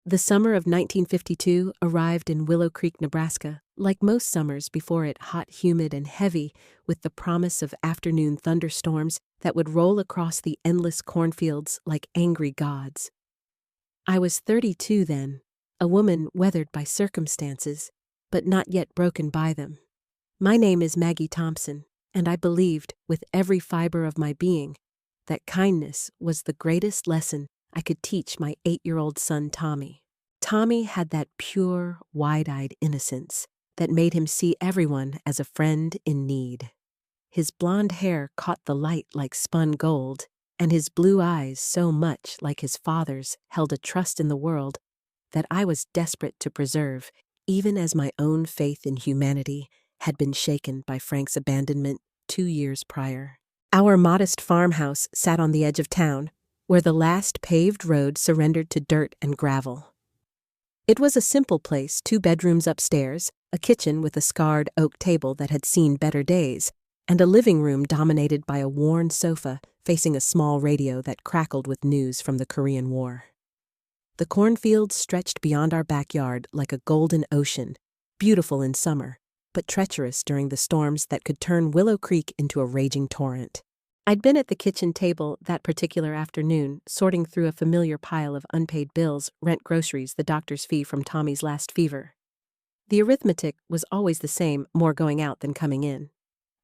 The summer of 1952 arrived in Willow Creek, Nebraska, like most summers before it, hot, humid, and heavy, with the promise of afternoon thunderstorms that would roll across the endless cornfields like angry gods. I was 32 then, a woman weathered by circumstances, but not yet broken by them. My name is Maggie Thompson, and I believed, with every fiber of my being, that kindness was the greatest lesson I could teach my 8-year-old son Tommy. Tommy had that pure, wide-eyed innocence that made him see everyone as a friend in need. His blonde hair caught the light like spun gold, and his blue eyes, so much like his father's, held a trust in the world that I was desperate to preserve, even as my own faith in humanity had been shaken by Frank's abandonment 2 years prior. Our modest farmhouse sat on the edge of town, where the last paved road surrendered to dirt and gravel. It was a simple place, 2 bedrooms upstairs, a kitchen with a scarred oak table that had seen better days, and a living room dominated by a worn sofa facing a small radio that crackled with news from the Korean War. The cornfields stretched beyond our backyard like a golden ocean, beautiful in summer, but treacherous during the storms that could turn Willow Creek into a raging torrent. I'd been at the kitchen table that particular afternoon, sorting through a familiar pile of unpaid bills, rent, groceries, the doctor's fee from Tommy's last fever. The arithmetic was always the same, more going out than coming in.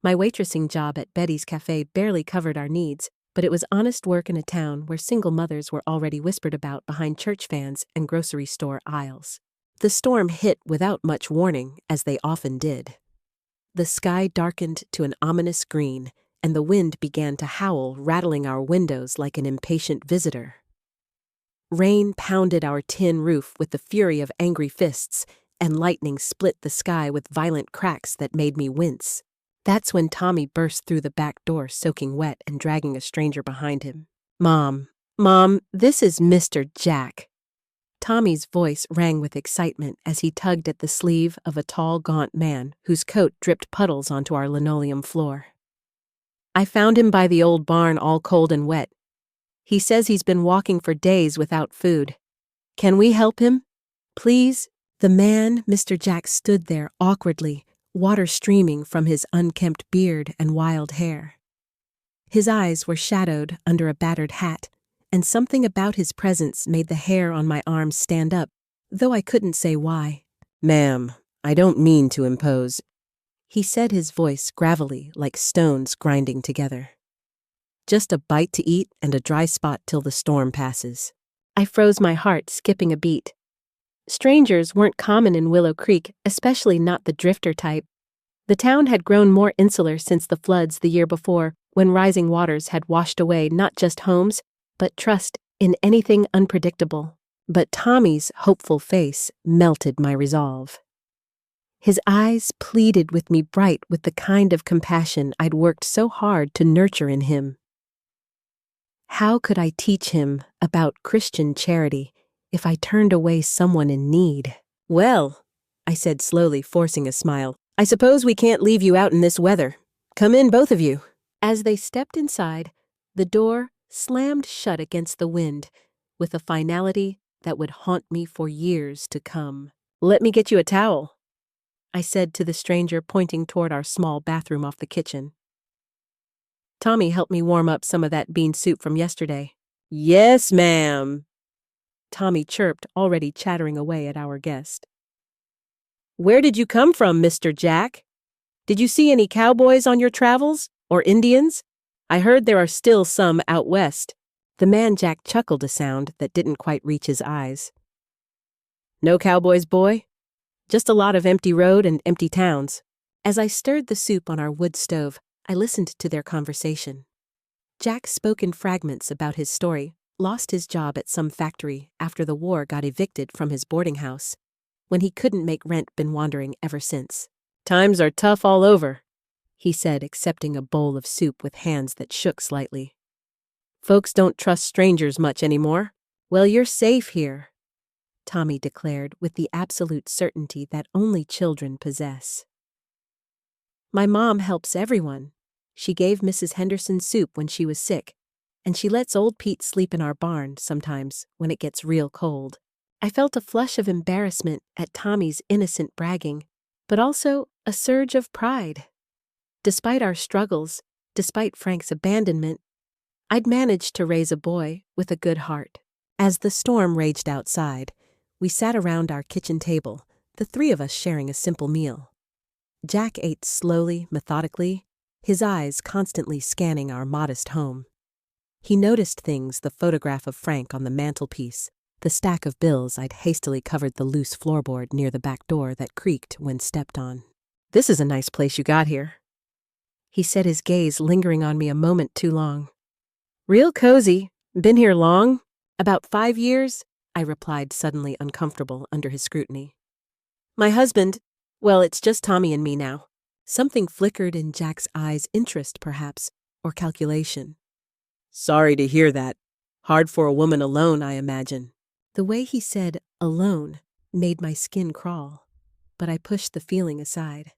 My waitressing job at Betty's Cafe barely covered our needs, but it was honest work in a town where single mothers were already whispered about behind church fans and grocery store aisles. The storm hit without much warning, as they often did. The sky darkened to an ominous green, and the wind began to howl, rattling our windows like an impatient visitor. Rain pounded our tin roof with the fury of angry fists, and lightning split the sky with violent cracks that made me wince. That's when Tommy burst through the back door soaking wet and dragging a stranger behind him. Mom, this is Mr. Jack." Tommy's voice rang with excitement as he tugged at the sleeve of a tall, gaunt man whose coat dripped puddles onto our linoleum floor. "I found him by the old barn all cold and wet. He says he's been walking for days without food. Can we help him? Please?" The man, Mr. Jack, stood there awkwardly, water streaming from his unkempt beard and wild hair. His eyes were shadowed under a battered hat, and something about his presence made the hair on my arms stand up, though I couldn't say why. "Ma'am, I don't mean to impose," he said, his voice gravelly like stones grinding together. "Just a bite to eat and a dry spot till the storm passes." I froze, my heart skipping a beat. Strangers weren't common in Willow Creek, especially not the drifter type. The town had grown more insular since the floods the year before, when rising waters had washed away not just homes, but trust in anything unpredictable. But Tommy's hopeful face melted my resolve. His eyes pleaded with me, bright with the kind of compassion I'd worked so hard to nurture in him. How could I teach him about Christian charity if I turned away someone in need? "Well," I said slowly, forcing a smile, "I suppose we can't leave you out in this weather. Come in, both of you." As they stepped inside, the door slammed shut against the wind with a finality that would haunt me for years to come. "Let me get you a towel," I said to the stranger, pointing toward our small bathroom off the kitchen. "Tommy helped me warm up some of that bean soup from yesterday." "Yes, ma'am," Tommy chirped, already chattering away at our guest. "Where did you come from, Mr. Jack? Did you see any cowboys on your travels, or Indians? I heard there are still some out west." The man Jack chuckled, a sound that didn't quite reach his eyes. "No cowboys, boy. Just a lot of empty road and empty towns." As I stirred the soup on our wood stove, I listened to their conversation. Jack spoke in fragments about his story, lost his job at some factory after the war, got evicted from his boarding house. When he couldn't make rent, been wandering ever since. "Times are tough all over," he said, accepting a bowl of soup with hands that shook slightly. "Folks don't trust strangers much anymore." "Well, you're safe here," Tommy declared with the absolute certainty that only children possess. "My mom helps everyone. She gave Mrs. Henderson soup when she was sick, and she lets old Pete sleep in our barn sometimes when it gets real cold." I felt a flush of embarrassment at Tommy's innocent bragging, but also a surge of pride. Despite our struggles, despite Frank's abandonment, I'd managed to raise a boy with a good heart. As the storm raged outside, we sat around our kitchen table, the three of us sharing a simple meal. Jack ate slowly, methodically, his eyes constantly scanning our modest home. He noticed things: the photograph of Frank on the mantelpiece, the stack of bills I'd hastily covered the loose floorboard near the back door that creaked when stepped on. "This is a nice place you got here," he said, his gaze lingering on me a moment too long. "Real cozy. Been here long?" "About 5 years," I replied, suddenly uncomfortable under his scrutiny. "My husband, well, it's just Tommy and me now." Something flickered in Jack's eyes, interest perhaps, or calculation. "Sorry to hear that. Hard for a woman alone, I imagine." The way he said "alone" made my skin crawl, but I pushed the feeling aside.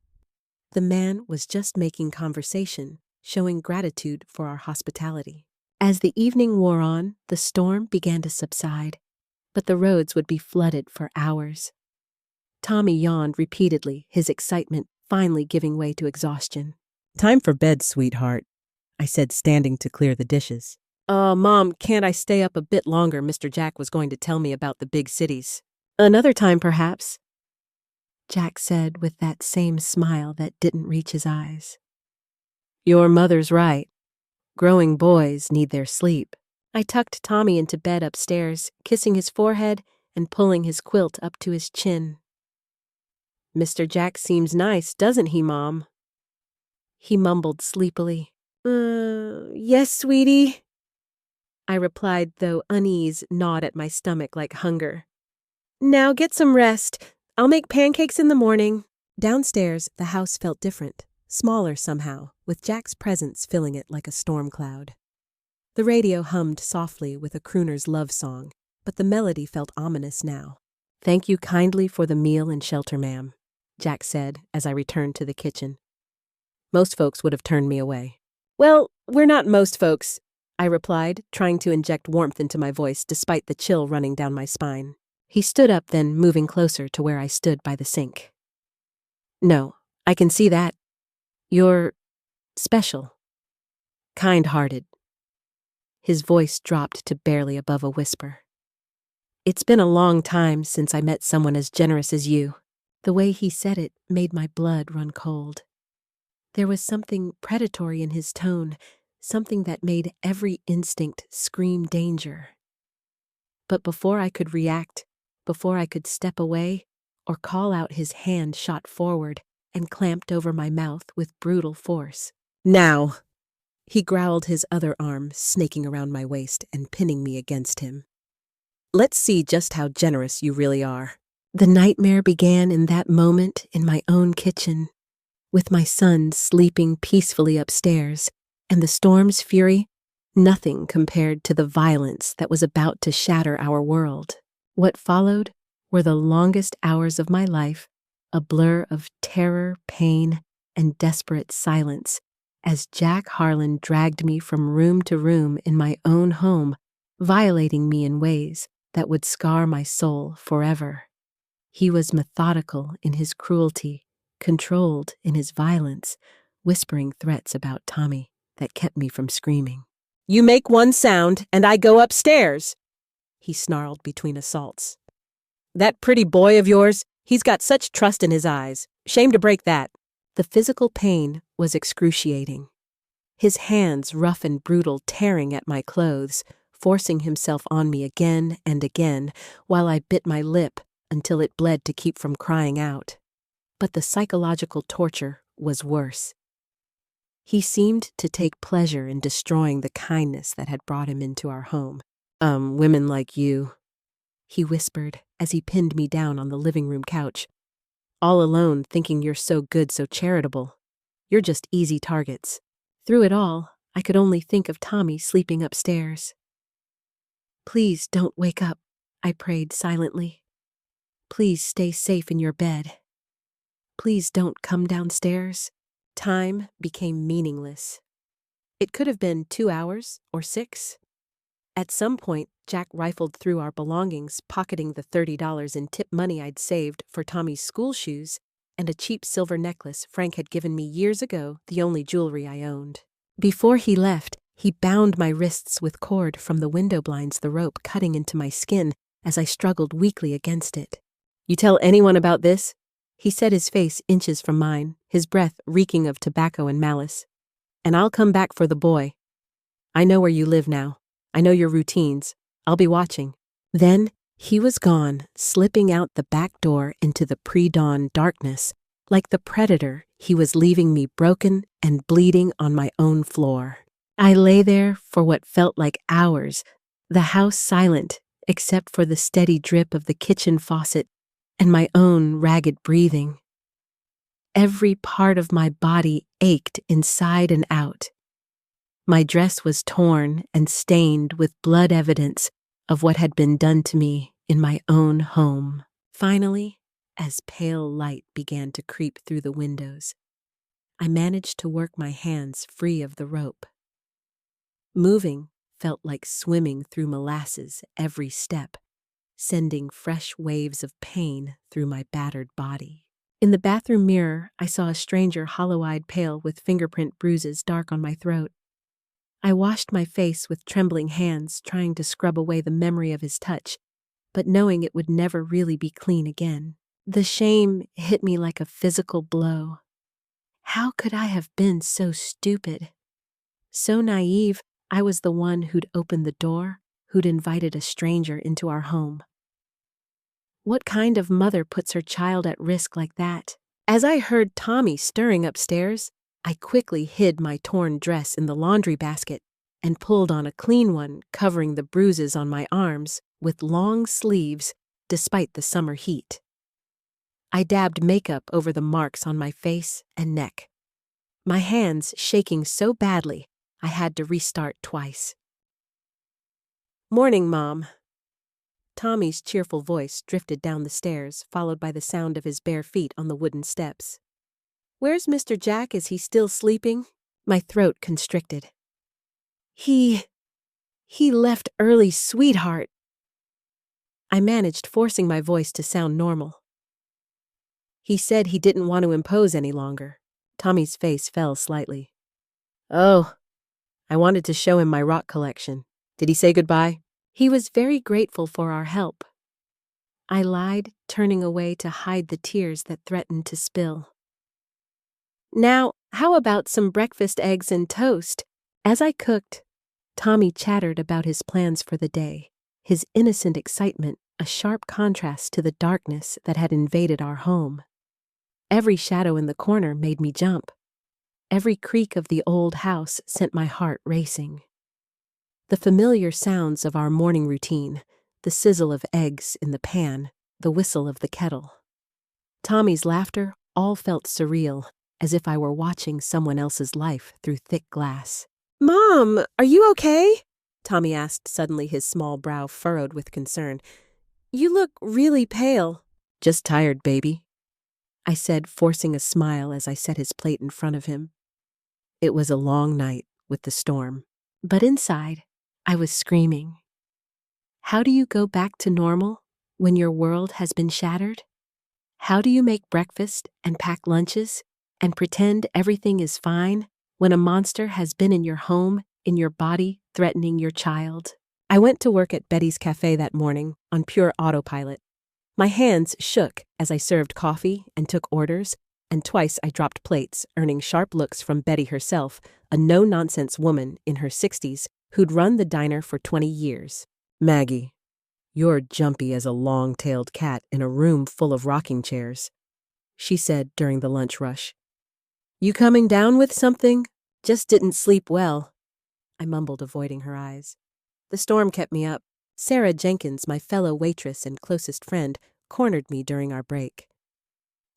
The man was just making conversation, showing gratitude for our hospitality. As the evening wore on, the storm began to subside, but the roads would be flooded for hours. Tommy yawned repeatedly, his excitement finally giving way to exhaustion. "Time for bed, sweetheart," I said, standing to clear the dishes. Mom, can't I stay up a bit longer? Mr. Jack was going to tell me about the big cities." "Another time, perhaps," Jack said with that same smile that didn't reach his eyes. "Your mother's right. Growing boys need their sleep." I tucked Tommy into bed upstairs, kissing his forehead and pulling his quilt up to his chin. "Mr. Jack seems nice, doesn't he, Mom?" He mumbled sleepily. Yes, sweetie," I replied, though unease gnawed at my stomach like hunger. "Now get some rest. I'll make pancakes in the morning." Downstairs, the house felt different, smaller somehow, with Jack's presence filling it like a storm cloud. The radio hummed softly with a crooner's love song, but the melody felt ominous now. "Thank you kindly for the meal and shelter, ma'am," Jack said as I returned to the kitchen. Most folks would have turned me away. "Well, we're not most folks," I replied, trying to inject warmth into my voice despite the chill running down my spine. He stood up, then moving closer to where I stood by the sink. "No, I can see that. You're special. Kind-hearted." His voice dropped to barely above a whisper. "It's been a long time since I met someone as generous as you." The way he said it made my blood run cold. There was something predatory in his tone, something that made every instinct scream danger. But before I could react, before I could step away or call out, his hand shot forward and clamped over my mouth with brutal force. "Now!" He growled, his other arm snaking around my waist and pinning me against him. "Let's see just how generous you really are." The nightmare began in that moment in my own kitchen, with my son sleeping peacefully upstairs, and the storm's fury nothing compared to the violence that was about to shatter our world. What followed were the longest hours of my life, a blur of terror, pain, and desperate silence, as Jack Harlan dragged me from room to room in my own home, violating me in ways that would scar my soul forever. He was methodical in his cruelty, controlled in his violence, whispering threats about Tommy that kept me from screaming. "You make one sound, and I go upstairs," he snarled between assaults. "That pretty boy of yours, he's got such trust in his eyes. Shame to break that." The physical pain was excruciating. His hands, rough and brutal, tearing at my clothes, forcing himself on me again and again, while I bit my lip until it bled to keep from crying out. But the psychological torture was worse. He seemed to take pleasure in destroying the kindness that had brought him into our home. Women like you," he whispered as he pinned me down on the living room couch. "All alone, thinking you're so good, so charitable. You're just easy targets." Through it all, I could only think of Tommy sleeping upstairs. "Please don't wake up," I prayed silently. "Please stay safe in your bed. Please don't come downstairs." Time became meaningless. It could have been 2 hours or 6. At some point, Jack rifled through our belongings, pocketing the $30 in tip money I'd saved for Tommy's school shoes and a cheap silver necklace Frank had given me years ago, the only jewelry I owned. Before he left, he bound my wrists with cord from the window blinds, the rope cutting into my skin as I struggled weakly against it. "You tell anyone about this?" He set his face inches from mine, his breath reeking of tobacco and malice. "And I'll come back for the boy. I know where you live now. I know your routines. I'll be watching." Then he was gone, slipping out the back door into the pre-dawn darkness. Like the predator, he was leaving me broken and bleeding on my own floor. I lay there for what felt like hours, the house silent except for the steady drip of the kitchen faucet and my own ragged breathing. Every part of my body ached inside and out. My dress was torn and stained with blood, evidence of what had been done to me in my own home. Finally, as pale light began to creep through the windows, I managed to work my hands free of the rope. Moving felt like swimming through molasses every step, sending fresh waves of pain through my battered body. In the bathroom mirror, I saw a stranger, hollow-eyed, pale, with fingerprint bruises dark on my throat. I washed my face with trembling hands, trying to scrub away the memory of his touch, but knowing it would never really be clean again. The shame hit me like a physical blow. How could I have been so stupid? So naive, I was the one who'd opened the door, who'd invited a stranger into our home. What kind of mother puts her child at risk like that? As I heard Tommy stirring upstairs, I quickly hid my torn dress in the laundry basket and pulled on a clean one, covering the bruises on my arms with long sleeves despite the summer heat. I dabbed makeup over the marks on my face and neck, my hands shaking so badly I had to restart twice. "Morning, Mom." Tommy's cheerful voice drifted down the stairs, followed by the sound of his bare feet on the wooden steps. "Where's Mr. Jack? Is he still sleeping?" My throat constricted. He left early, sweetheart." I managed forcing my voice to sound normal. "He said he didn't want to impose any longer." Tommy's face fell slightly. "Oh, I wanted to show him my rock collection. Did he say goodbye?" "He was very grateful for our help." I lied, turning away to hide the tears that threatened to spill. "Now, how about some breakfast, eggs and toast?" As I cooked, Tommy chattered about his plans for the day, his innocent excitement a sharp contrast to the darkness that had invaded our home. Every shadow in the corner made me jump. Every creak of the old house sent my heart racing. The familiar sounds of our morning routine, the sizzle of eggs in the pan, the whistle of the kettle. Tommy's laughter all felt surreal, as if I were watching someone else's life through thick glass. "Mom, are you okay?" Tommy asked suddenly, his small brow furrowed with concern. "You look really pale." "Just tired, baby," I said, forcing a smile as I set his plate in front of him. It was a long night with the storm, but inside, I was screaming. How do you go back to normal when your world has been shattered? How do you make breakfast and pack lunches and pretend everything is fine when a monster has been in your home, in your body, threatening your child? I went to work at Betty's Cafe that morning on pure autopilot. My hands shook as I served coffee and took orders, and twice I dropped plates, earning sharp looks from Betty herself, a no-nonsense woman in her 60s who'd run the diner for 20 years. "Maggie, you're jumpy as a long-tailed cat in a room full of rocking chairs," she said during the lunch rush. "You coming down with something?" "Just didn't sleep well," I mumbled, avoiding her eyes. "The storm kept me up." Sarah Jenkins, my fellow waitress and closest friend, cornered me during our break.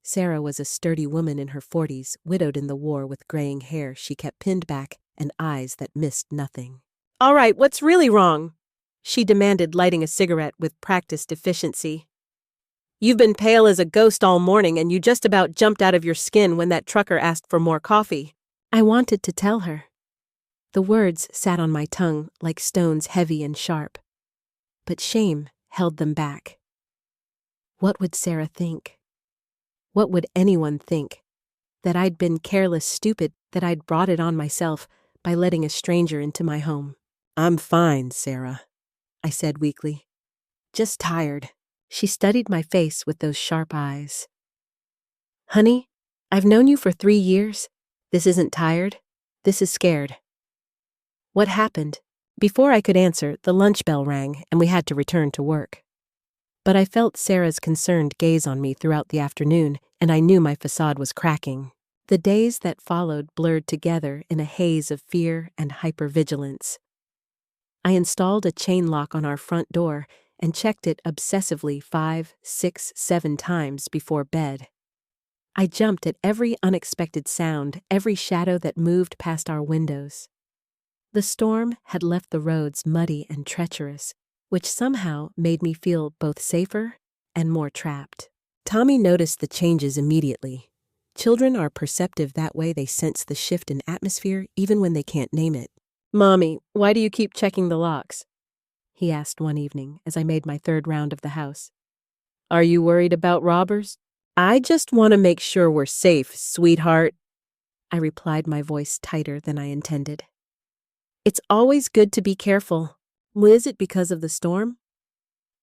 Sarah was a sturdy woman in her 40s, widowed in the war, with graying hair she kept pinned back and eyes that missed nothing. "All right, what's really wrong?" she demanded, lighting a cigarette with practiced efficiency. "You've been pale as a ghost all morning, and you just about jumped out of your skin when that trucker asked for more coffee." I wanted to tell her. The words sat on my tongue like stones heavy and sharp, but shame held them back. What would Sarah think? What would anyone think? That I'd been careless, stupid, that I'd brought it on myself by letting a stranger into my home. "I'm fine, Sarah," I said weakly. "Just tired." She studied my face with those sharp eyes. "Honey, I've known you for 3 years. This isn't tired. This is scared." "What happened?" Before I could answer, the lunch bell rang and we had to return to work. But I felt Sarah's concerned gaze on me throughout the afternoon, and I knew my facade was cracking. The days that followed blurred together in a haze of fear and hypervigilance. I installed a chain lock on our front door and checked it obsessively 5, 6, 7 times before bed. I jumped at every unexpected sound, every shadow that moved past our windows. The storm had left the roads muddy and treacherous, which somehow made me feel both safer and more trapped. Tommy noticed the changes immediately. Children are perceptive that way. They sense the shift in atmosphere even when they can't name it. "Mommy, why do you keep checking the locks?" he asked one evening as I made my 3rd round of the house. "Are you worried about robbers?" "I just want to make sure we're safe, sweetheart," I replied, my voice tighter than I intended. "It's always good to be careful. Is it because of the storm?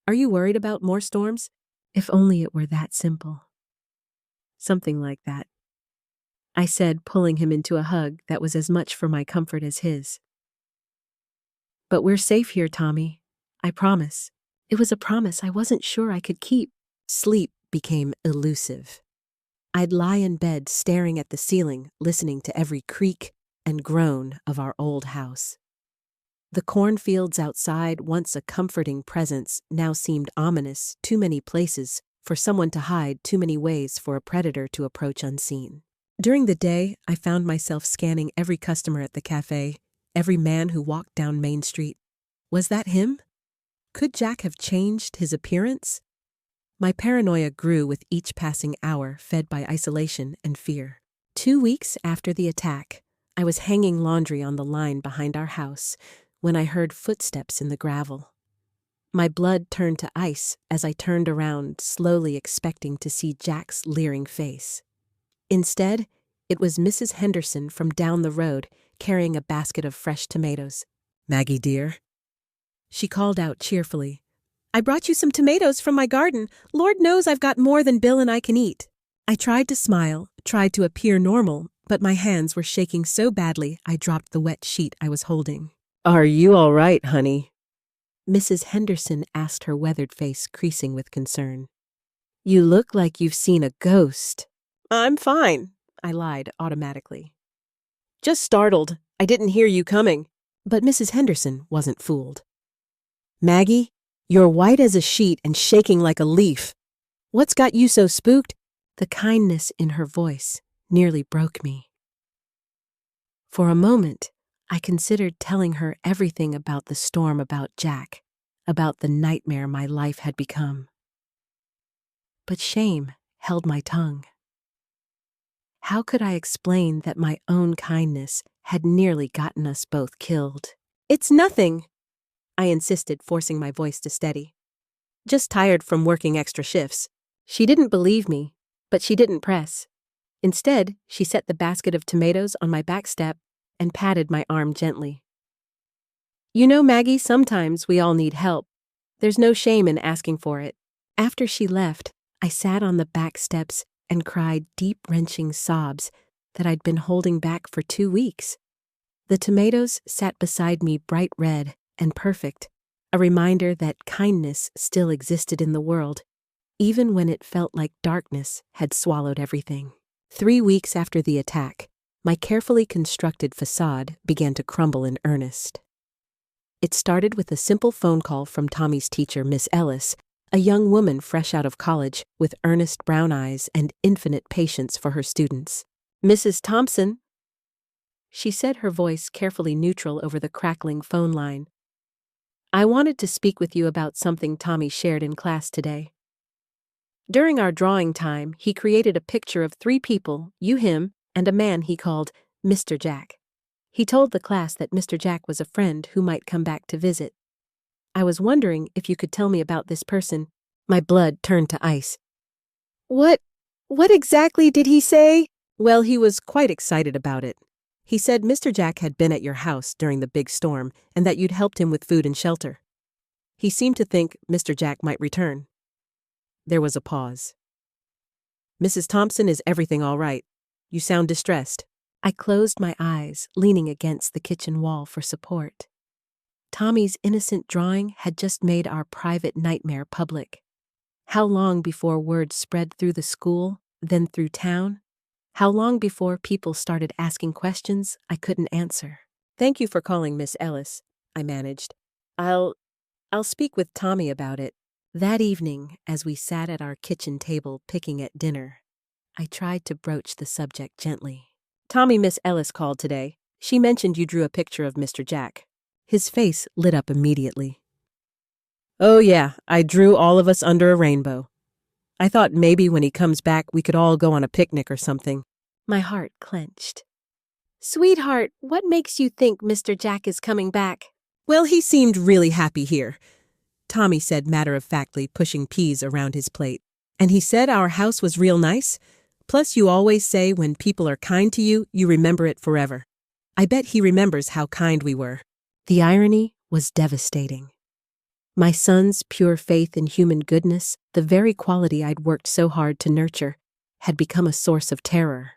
Are you worried about more storms?" If only it were that simple. Something like that, I said, pulling him into a hug that was as much for my comfort as his. "But we're safe here, Tommy. I promise." It was a promise I wasn't sure I could keep. Sleep became elusive. I'd lie in bed staring at the ceiling, listening to every creak and groan of our old house. The cornfields outside, once a comforting presence, now seemed ominous. Too many places for someone to hide, too many ways for a predator to approach unseen. During the day, I found myself scanning every customer at the cafe, every man who walked down Main Street. Was that him? Could Jack have changed his appearance? My paranoia grew with each passing hour, fed by isolation and fear. 2 weeks after the attack, I was hanging laundry on the line behind our house when I heard footsteps in the gravel. My blood turned to ice as I turned around, slowly expecting to see Jack's leering face. Instead, it was Mrs. Henderson from down the road, carrying a basket of fresh tomatoes. "Maggie, dear," she called out cheerfully, "I brought you some tomatoes from my garden. Lord knows I've got more than Bill and I can eat." I tried to smile, tried to appear normal, but my hands were shaking so badly I dropped the wet sheet I was holding. "Are you all right, honey?" Mrs. Henderson asked, her weathered face creasing with concern. "You look like you've seen a ghost." "I'm fine," I lied automatically. "Just startled. I didn't hear you coming." But Mrs. Henderson wasn't fooled. "Maggie, you're white as a sheet and shaking like a leaf. What's got you so spooked?" The kindness in her voice nearly broke me. For a moment, I considered telling her everything about the storm, about Jack, about the nightmare my life had become. But shame held my tongue. How could I explain that my own kindness had nearly gotten us both killed? "It's nothing," I insisted, forcing my voice to steady. "Just tired from working extra shifts." She didn't believe me, but she didn't press. Instead, she set the basket of tomatoes on my back step and patted my arm gently. "You know, Maggie, sometimes we all need help. There's no shame in asking for it." After she left, I sat on the back steps and cried deep, wrenching sobs that I'd been holding back for 2 weeks. The tomatoes sat beside me, bright red and perfect, a reminder that kindness still existed in the world, even when it felt like darkness had swallowed everything. 3 weeks after the attack, my carefully constructed facade began to crumble in earnest. It started with a simple phone call from Tommy's teacher, Miss Ellis, a young woman fresh out of college with earnest brown eyes and infinite patience for her students. "Mrs. Thompson," she said, her voice carefully neutral over the crackling phone line. "I wanted to speak with you about something Tommy shared in class today. During our drawing time, he created a picture of 3 people, you, him, and a man he called Mr. Jack. He told the class that Mr. Jack was a friend who might come back to visit. I was wondering if you could tell me about this person. My blood turned to ice. What exactly did he say? Well, he was quite excited about it. He said Mr. Jack had been at your house during the big storm and that you'd helped him with food and shelter. He seemed to think Mr. Jack might return. There was a pause. Mrs. Thompson, is everything all right? You sound distressed. I closed my eyes, leaning against the kitchen wall for support. Tommy's innocent drawing had just made our private nightmare public. How long before word spread through the school, then through town? How long before people started asking questions I couldn't answer? Thank you for calling, Miss Ellis, I managed. I'll speak with Tommy about it. That evening, as we sat at our kitchen table picking at dinner, I tried to broach the subject gently. Tommy, Miss Ellis called today. She mentioned you drew a picture of Mr. Jack. His face lit up immediately. Oh yeah, I drew all of us under a rainbow. I thought maybe when he comes back we could all go on a picnic or something. My heart clenched. Sweetheart, what makes you think Mr. Jack is coming back? Well, he seemed really happy here, Tommy said matter-of-factly, pushing peas around his plate. And he said our house was real nice. Plus, you always say when people are kind to you, you remember it forever. I bet he remembers how kind we were. The irony was devastating. My son's pure faith in human goodness, the very quality I'd worked so hard to nurture, had become a source of terror.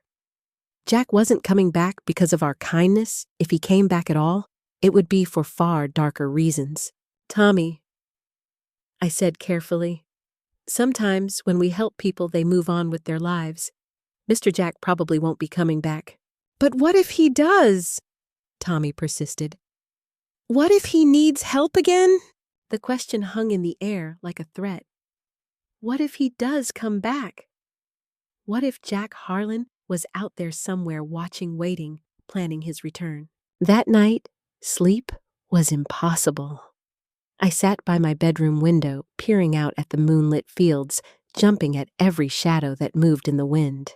Jack wasn't coming back because of our kindness. If he came back at all, it would be for far darker reasons. Tommy, I said carefully, sometimes when we help people, they move on with their lives. Mr. Jack probably won't be coming back. But what if he does? Tommy persisted. What if he needs help again? The question hung in the air like a threat. What if he does come back? What if Jack Harlan was out there somewhere watching, waiting, planning his return? That night, sleep was impossible. I sat by my bedroom window, peering out at the moonlit fields, jumping at every shadow that moved in the wind.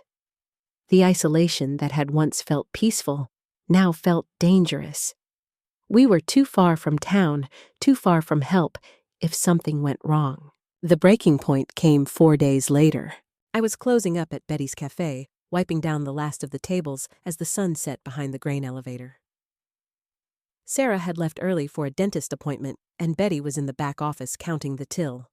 The isolation that had once felt peaceful now felt dangerous. We were too far from town, too far from help, if something went wrong. The breaking point came 4 days later. I was closing up at Betty's Cafe, wiping down the last of the tables as the sun set behind the grain elevator. Sarah had left early for a dentist appointment, and Betty was in the back office counting the till.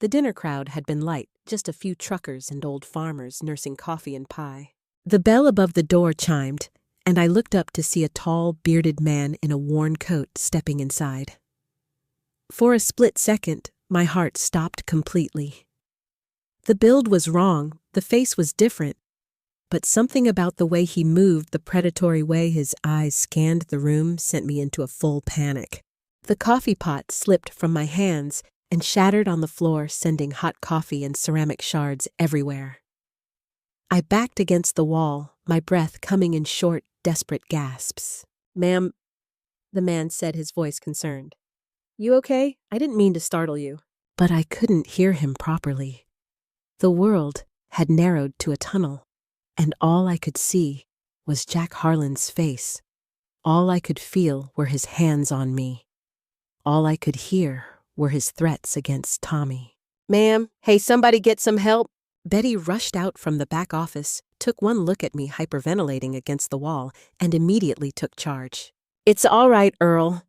The dinner crowd had been light, just a few truckers and old farmers nursing coffee and pie. The bell above the door chimed, and I looked up to see a tall, bearded man in a worn coat stepping inside. For a split second, my heart stopped completely. The build was wrong, the face was different, but something about the way he moved, the predatory way his eyes scanned the room, sent me into a full panic. The coffee pot slipped from my hands and shattered on the floor, sending hot coffee and ceramic shards everywhere. I backed against the wall, my breath coming in short, desperate gasps. Ma'am, the man said, his voice concerned. You okay? I didn't mean to startle you. But I couldn't hear him properly. The world had narrowed to a tunnel, and all I could see was Jack Harlan's face. All I could feel were his hands on me. All I could hear were his threats against Tommy. Ma'am, hey, somebody get some help. Betty rushed out from the back office, took one look at me hyperventilating against the wall, and immediately took charge. It's all right, Earl,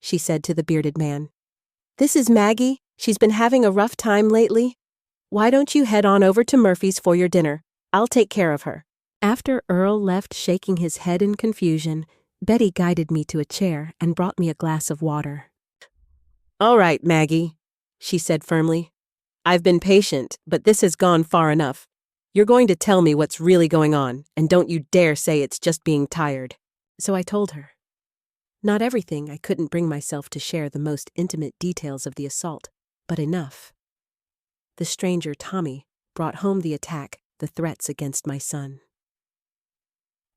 she said to the bearded man. This is Maggie. She's been having a rough time lately. Why don't you head on over to Murphy's for your dinner? I'll take care of her. After Earl left shaking his head in confusion, Betty guided me to a chair and brought me a glass of water. All right, Maggie, she said firmly. I've been patient, but this has gone far enough. You're going to tell me what's really going on, and don't you dare say it's just being tired. So I told her. Not everything. I couldn't bring myself to share the most intimate details of the assault, but enough. The stranger, Tommy, brought home the attack, the threats against my son.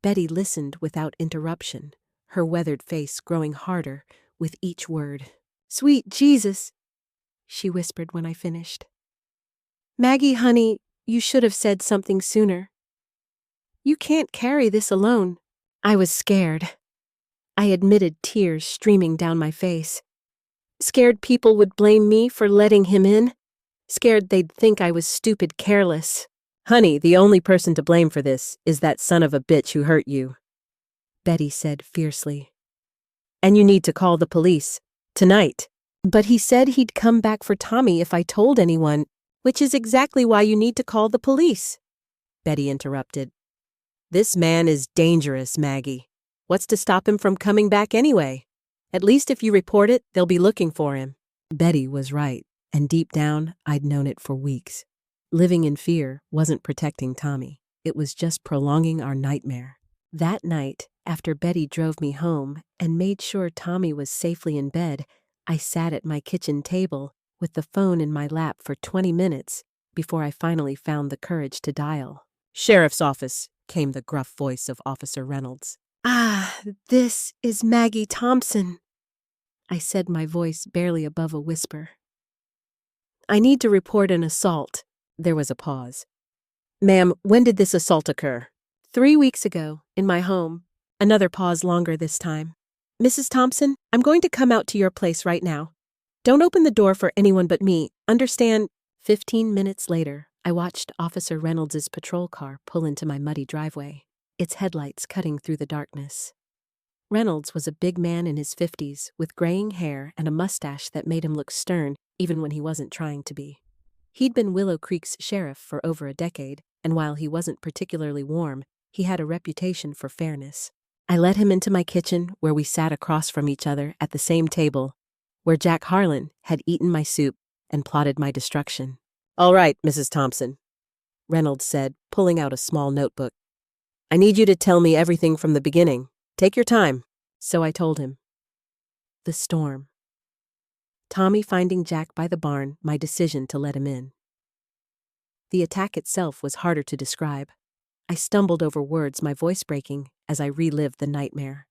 Betty listened without interruption, her weathered face growing harder with each word. Sweet Jesus, she whispered when I finished. Maggie, honey, you should have said something sooner. You can't carry this alone. I was scared. I admitted, tears streaming down my face. Scared people would blame me for letting him in. Scared they'd think I was stupid careless. Honey, the only person to blame for this is that son of a bitch who hurt you, Betty said fiercely. And you need to call the police. Tonight. But he said he'd come back for Tommy if I told anyone, which is exactly why you need to call the police, Betty interrupted. This man is dangerous, Maggie. What's to stop him from coming back anyway? At least if you report it, they'll be looking for him. Betty was right, and deep down, I'd known it for weeks. Living in fear wasn't protecting Tommy. It was just prolonging our nightmare. That night, after Betty drove me home and made sure Tommy was safely in bed, I sat at my kitchen table with the phone in my lap for 20 minutes before I finally found the courage to dial. Sheriff's office, came the gruff voice of Officer Reynolds. Ah, this is Maggie Thompson, I said, my voice barely above a whisper. I need to report an assault. There was a pause. Ma'am, when did this assault occur? 3 weeks ago, in my home. Another pause, longer this time. Mrs. Thompson, I'm going to come out to your place right now. Don't open the door for anyone but me, understand? 15 minutes later, I watched Officer Reynolds' patrol car pull into my muddy driveway, its headlights cutting through the darkness. Reynolds was a big man in his 50s, with graying hair and a mustache that made him look stern even when he wasn't trying to be. He'd been Willow Creek's sheriff for over a decade, and while he wasn't particularly warm, he had a reputation for fairness. I led him into my kitchen, where we sat across from each other at the same table, where Jack Harlan had eaten my soup and plotted my destruction. All right, Mrs. Thompson, Reynolds said, pulling out a small notebook. I need you to tell me everything from the beginning. Take your time. So I told him. The storm. Tommy finding Jack by the barn, my decision to let him in. The attack itself was harder to describe. I stumbled over words, my voice breaking, as I relived the nightmare.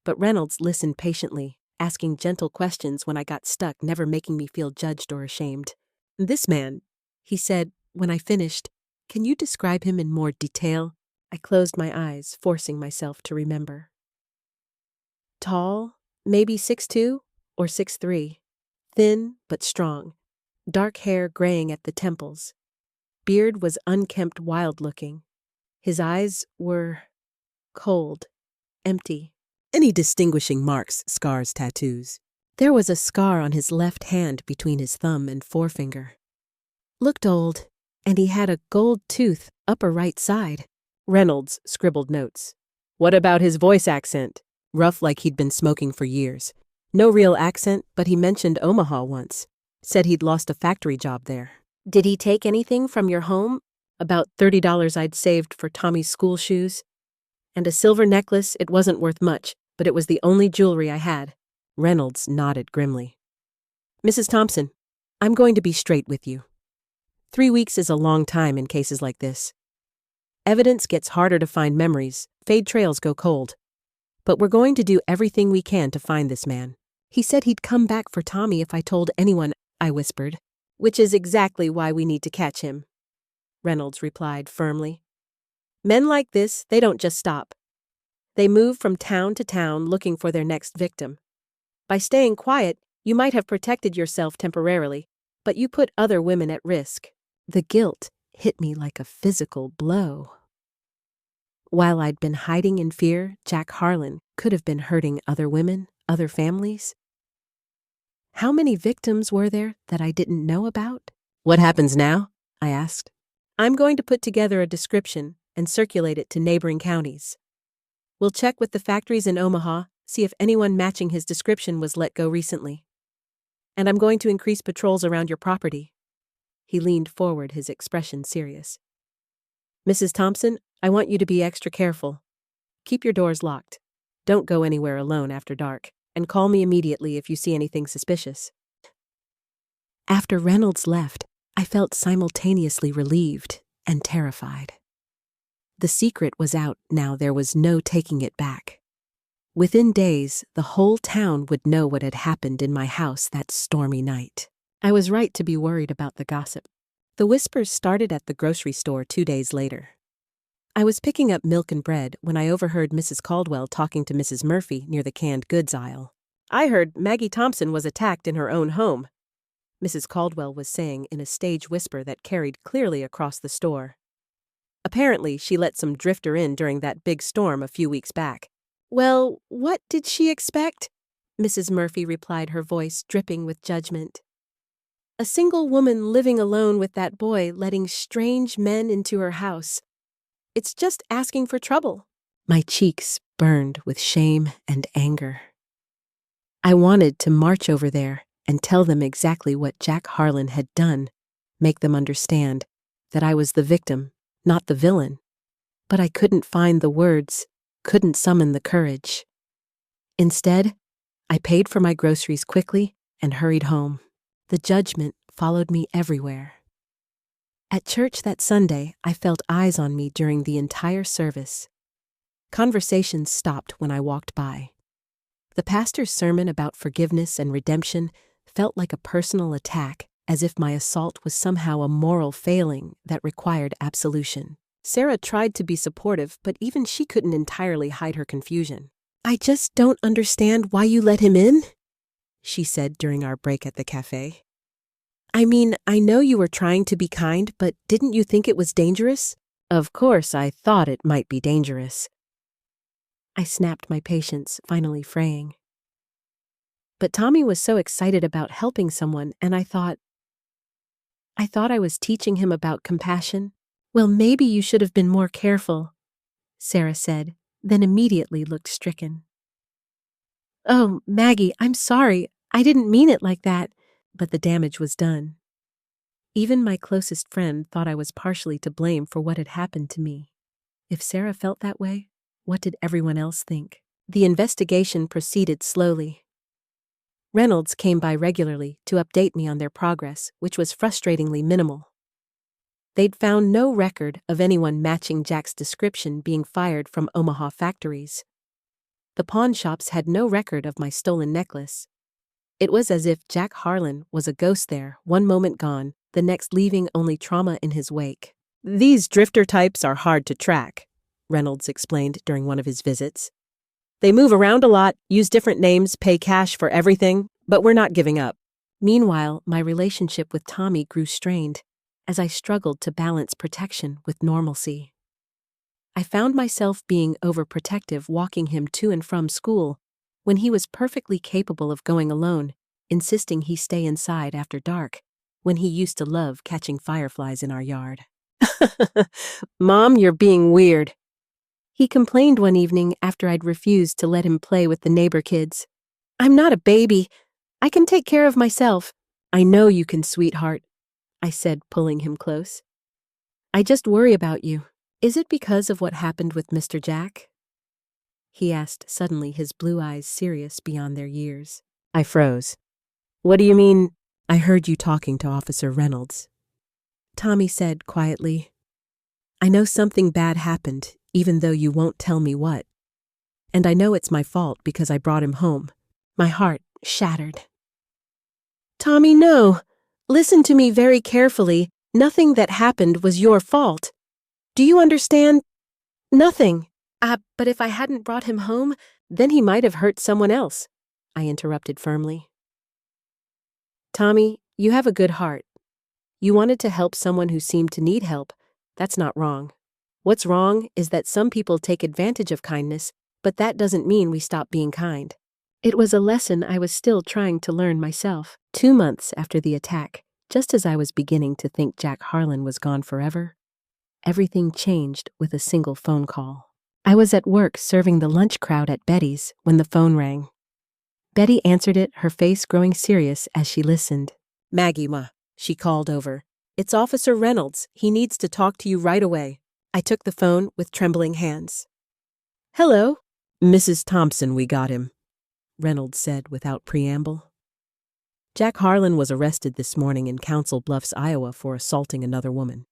But Reynolds listened patiently, asking gentle questions when I got stuck, never making me feel judged or ashamed. This man, he said, when I finished, can you describe him in more detail? I closed my eyes, forcing myself to remember. Tall, maybe 6'2" or 6'3", thin but strong, dark hair graying at the temples. Beard was unkempt, wild-looking. His eyes were cold, empty. Any distinguishing marks, scars, tattoos? There was a scar on his left hand between his thumb and forefinger. Looked old, and he had a gold tooth, upper right side. Reynolds scribbled notes. What about his voice accent? Rough, like he'd been smoking for years. No real accent, but he mentioned Omaha once. Said he'd lost a factory job there. Did he take anything from your home? About $30 I'd saved for Tommy's school shoes. And a silver necklace. It wasn't worth much, but it was the only jewelry I had. Reynolds nodded grimly. Mrs. Thompson, I'm going to be straight with you. 3 weeks is a long time in cases like this. Evidence gets harder to find, memories, fade, trails go cold. But we're going to do everything we can to find this man. He said he'd come back for Tommy if I told anyone, I whispered, which is exactly why we need to catch him. Reynolds replied firmly. Men like this, they don't just stop. They move from town to town looking for their next victim. By staying quiet, you might have protected yourself temporarily, but you put other women at risk. The guilt hit me like a physical blow. While I'd been hiding in fear, Jack Harlan could have been hurting other women, other families. How many victims were there that I didn't know about? What happens now? I asked. I'm going to put together a description and circulate it to neighboring counties. We'll check with the factories in Omaha, see if anyone matching his description was let go recently. And I'm going to increase patrols around your property. He leaned forward, his expression serious. Mrs. Thompson, I want you to be extra careful. Keep your doors locked. Don't go anywhere alone after dark, and call me immediately if you see anything suspicious. After Reynolds left, I felt simultaneously relieved and terrified. The secret was out now, there was no taking it back. Within days, the whole town would know what had happened in my house that stormy night. I was right to be worried about the gossip. The whispers started at the grocery store 2 days later. I was picking up milk and bread when I overheard Mrs. Caldwell talking to Mrs. Murphy near the canned goods aisle. "I heard Maggie Thompson was attacked in her own home," Mrs. Caldwell was saying in a stage whisper that carried clearly across the store. "Apparently, she let some drifter in during that big storm a few weeks back." "Well, what did she expect?" Mrs. Murphy replied, her voice dripping with judgment. "A single woman living alone with that boy, letting strange men into her house. It's just asking for trouble." My cheeks burned with shame and anger. I wanted to march over there and tell them exactly what Jack Harlan had done, make them understand that I was the victim, not the villain. But I couldn't find the words, couldn't summon the courage. Instead, I paid for my groceries quickly and hurried home. The judgment followed me everywhere. At church that Sunday, I felt eyes on me during the entire service. Conversations stopped when I walked by. The pastor's sermon about forgiveness and redemption felt like a personal attack, as if my assault was somehow a moral failing that required absolution. Sarah tried to be supportive, but even she couldn't entirely hide her confusion. "I just don't understand why you let him in," she said during our break at the cafe. "I mean, I know you were trying to be kind, but didn't you think it was dangerous?" "Of course I thought it might be dangerous." I snapped my patience, finally fraying. But Tommy was so excited about helping someone, and I thought I was teaching him about compassion. "Well, maybe you should have been more careful," Sarah said, then immediately looked stricken. "Oh, Maggie, I'm sorry. I didn't mean it like that." But the damage was done. Even my closest friend thought I was partially to blame for what had happened to me. If Sarah felt that way, what did everyone else think? The investigation proceeded slowly. Reynolds came by regularly to update me on their progress, which was frustratingly minimal. They'd found no record of anyone matching Jack's description being fired from Omaha factories. The pawn shops had no record of my stolen necklace. It was as if Jack Harlan was a ghost there, one moment gone, the next leaving only trauma in his wake. "These drifter types are hard to track," Reynolds explained during one of his visits. "They move around a lot, use different names, pay cash for everything, but we're not giving up." Meanwhile, my relationship with Tommy grew strained as I struggled to balance protection with normalcy. I found myself being overprotective, walking him to and from school when he was perfectly capable of going alone, insisting he stay inside after dark, when he used to love catching fireflies in our yard. "Mom, you're being weird," he complained one evening after I'd refused to let him play with the neighbor kids. "I'm not a baby. I can take care of myself." "I know you can, sweetheart," I said, pulling him close. "I just worry about you. Is it because of what happened with Mr. Jack?" he asked suddenly, his blue eyes serious beyond their years. I froze. "What do you mean?" "I heard you talking to Officer Reynolds," Tommy said quietly. "I know something bad happened, even though you won't tell me what. And I know it's my fault because I brought him home." My heart shattered. "Tommy, no. Listen to me very carefully. Nothing that happened was your fault. Do you understand? Nothing." But if I hadn't brought him home, then he might have hurt someone else," I interrupted firmly. "Tommy, you have a good heart. You wanted to help someone who seemed to need help. That's not wrong. What's wrong is that some people take advantage of kindness, but that doesn't mean we stop being kind." It was a lesson I was still trying to learn myself. 2 months after the attack, just as I was beginning to think Jack Harlan was gone forever, everything changed with a single phone call. I was at work serving the lunch crowd at Betty's when the phone rang. Betty answered it, her face growing serious as she listened. "Maggie, ma," she called over. "It's Officer Reynolds. He needs to talk to you right away." I took the phone with trembling hands. "Hello?" "Mrs. Thompson, we got him," Reynolds said without preamble. "Jack Harlan was arrested this morning in Council Bluffs, Iowa for assaulting another woman.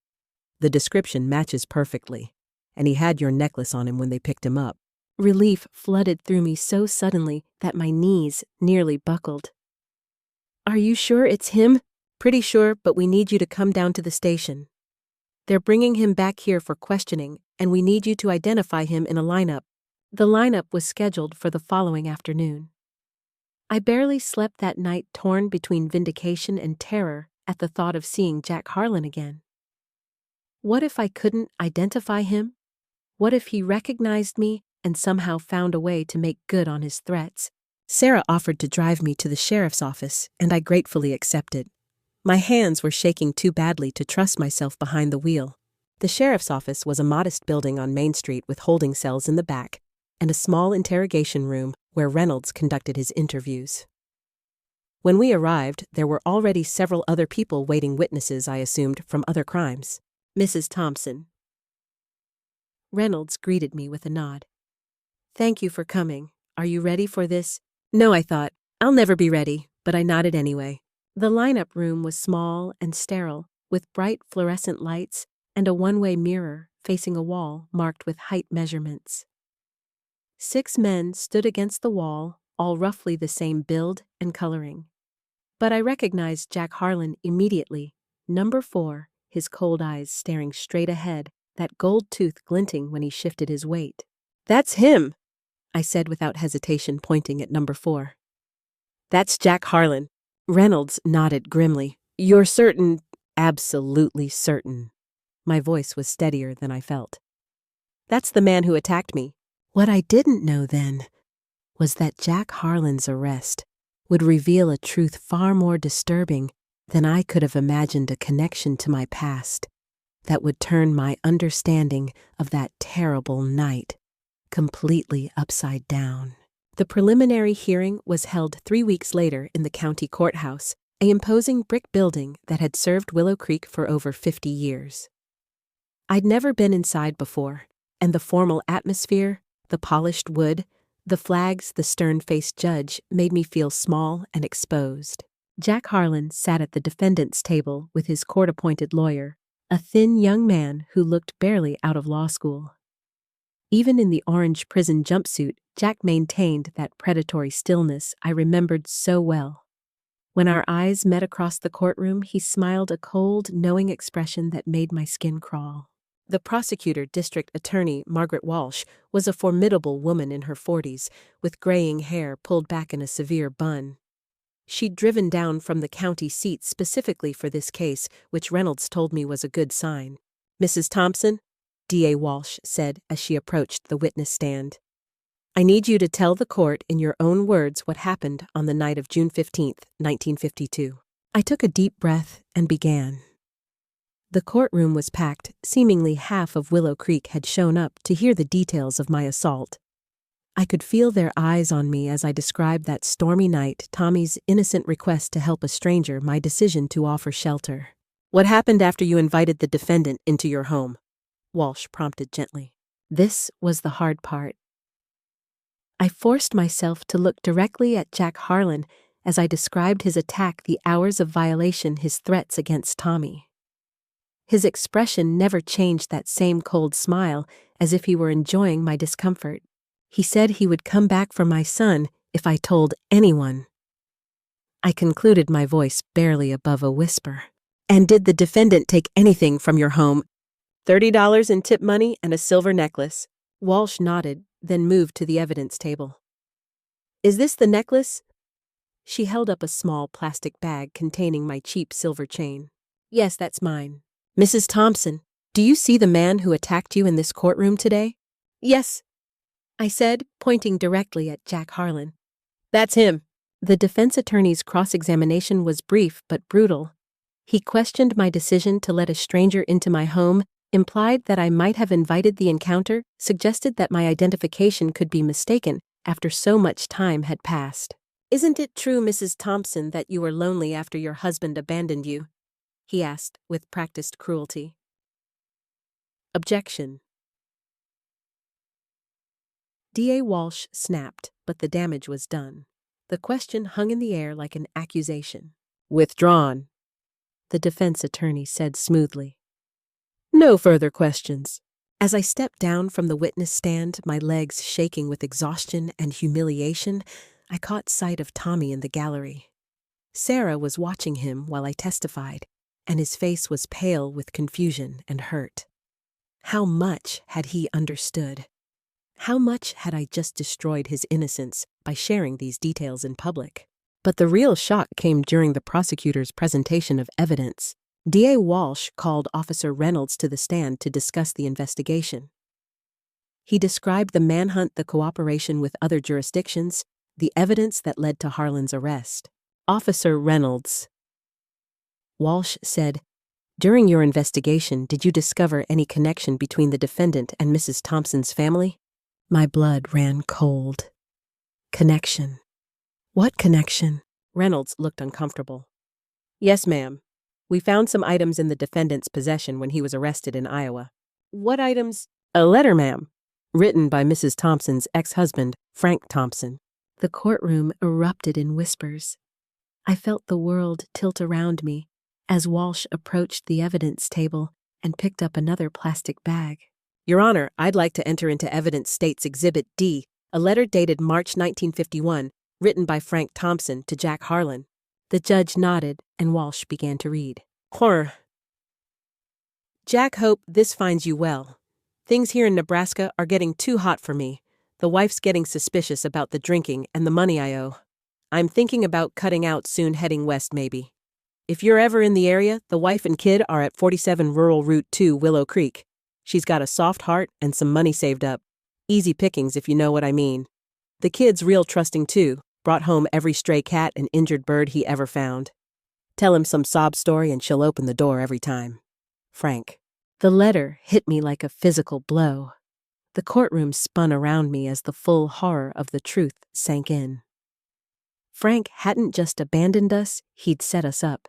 The description matches perfectly, and he had your necklace on him when they picked him up." Relief flooded through me so suddenly that my knees nearly buckled. "Are you sure it's him?" "Pretty sure, but we need you to come down to the station." They're bringing him back here for questioning, and we need you to identify him in a lineup. The lineup was scheduled for the following afternoon. I barely slept that night, torn between vindication and terror at the thought of seeing Jack Harlan again. What if I couldn't identify him? What if he recognized me and somehow found a way to make good on his threats? Sarah offered to drive me to the sheriff's office, and I gratefully accepted. My hands were shaking too badly to trust myself behind the wheel. The sheriff's office was a modest building on Main Street with holding cells in the back and a small interrogation room where Reynolds conducted his interviews. When we arrived, there were already several other people waiting, witnesses, I assumed, from other crimes. Mrs. Thompson. Reynolds greeted me with a nod. Thank you for coming. Are you ready for this? No, I thought. I'll never be ready, but I nodded anyway. The lineup room was small and sterile, with bright fluorescent lights and a one-way mirror facing a wall marked with height measurements. 6 men stood against the wall, all roughly the same build and coloring. But I recognized Jack Harlan immediately, number 4, his cold eyes staring straight ahead, that gold tooth glinting when he shifted his weight. That's him, I said without hesitation, pointing at number 4. That's Jack Harlan. Reynolds nodded grimly. You're certain? Absolutely certain. My voice was steadier than I felt. That's the man who attacked me. What I didn't know then was that Jack Harlan's arrest would reveal a truth far more disturbing than I could have imagined, a connection to my past that would turn my understanding of that terrible night completely upside down. The preliminary hearing was held 3 weeks later in the county courthouse, an imposing brick building that had served Willow Creek for over 50 years. I'd never been inside before, and the formal atmosphere, the polished wood, the flags, the stern-faced judge made me feel small and exposed. Jack Harlan sat at the defendant's table with his court-appointed lawyer, a thin young man who looked barely out of law school. Even in the orange prison jumpsuit, Jack maintained that predatory stillness I remembered so well. When our eyes met across the courtroom, he smiled, a cold, knowing expression that made my skin crawl. The prosecutor, District Attorney Margaret Walsh, was a formidable woman in her 40s, with graying hair pulled back in a severe bun. She'd driven down from the county seat specifically for this case, which Reynolds told me was a good sign. Mrs. Thompson, D.A. Walsh said as she approached the witness stand, I need you to tell the court in your own words what happened on the night of June 15, 1952. I took a deep breath and began. The courtroom was packed. Seemingly half of Willow Creek had shown up to hear the details of my assault. I could feel their eyes on me as I described that stormy night, Tommy's innocent request to help a stranger, my decision to offer shelter. What happened after you invited the defendant into your home? Walsh prompted gently. This was the hard part. I forced myself to look directly at Jack Harlan as I described his attack, the hours of violation, his threats against Tommy. His expression never changed, that same cold smile, as if he were enjoying my discomfort. He said he would come back for my son if I told anyone. I concluded, my voice barely above a whisper. And did the defendant take anything from your home? $30 in tip money and a silver necklace. Walsh nodded, then moved to the evidence table. Is this the necklace? She held up a small plastic bag containing my cheap silver chain. Yes, that's mine. Mrs. Thompson, do you see the man who attacked you in this courtroom today? Yes, I said, pointing directly at Jack Harlan. That's him. The defense attorney's cross-examination was brief but brutal. He questioned my decision to let a stranger into my home, implied that I might have invited the encounter, suggested that my identification could be mistaken after so much time had passed. Isn't it true, Mrs. Thompson, that you were lonely after your husband abandoned you? He asked with practiced cruelty. Objection. D.A. Walsh snapped, but the damage was done. The question hung in the air like an accusation. Withdrawn, the defense attorney said smoothly. No further questions. As I stepped down from the witness stand, my legs shaking with exhaustion and humiliation, I caught sight of Tommy in the gallery. Sarah was watching him while I testified. and his face was pale with confusion and hurt. How much had he understood? How much had I just destroyed his innocence by sharing these details in public? But the real shock came during the prosecutor's presentation of evidence. D.A. Walsh called Officer Reynolds to the stand to discuss the investigation. He described the manhunt, the cooperation with other jurisdictions, the evidence that led to Harlan's arrest. Officer Reynolds. Walsh said, "During your investigation, did you discover any connection between the defendant and Mrs. Thompson's family?" My blood ran cold. Connection. What connection? Reynolds looked uncomfortable. Yes, ma'am. We found some items in the defendant's possession when he was arrested in Iowa. What items? A letter, ma'am, written by Mrs. Thompson's ex-husband, Frank Thompson. The courtroom erupted in whispers. I felt the world tilt around me as Walsh approached the evidence table and picked up another plastic bag. Your Honor, I'd like to enter into evidence states Exhibit D, a letter dated March 1951, written by Frank Thompson to Jack Harlan. The judge nodded, and Walsh began to read. Horror. Jack, hope this finds you well. Things here in Nebraska are getting too hot for me. The wife's getting suspicious about the drinking and the money I owe. I'm thinking about cutting out soon, heading west maybe. If you're ever in the area, the wife and kid are at 47 Rural Route 2, Willow Creek. She's got a soft heart and some money saved up. Easy pickings if you know what I mean. The kid's real trusting too. Brought home every stray cat and injured bird he ever found. Tell him some sob story and she'll open the door every time. Frank. The letter hit me like a physical blow. The courtroom spun around me as the full horror of the truth sank in. Frank hadn't just abandoned us, he'd set us up.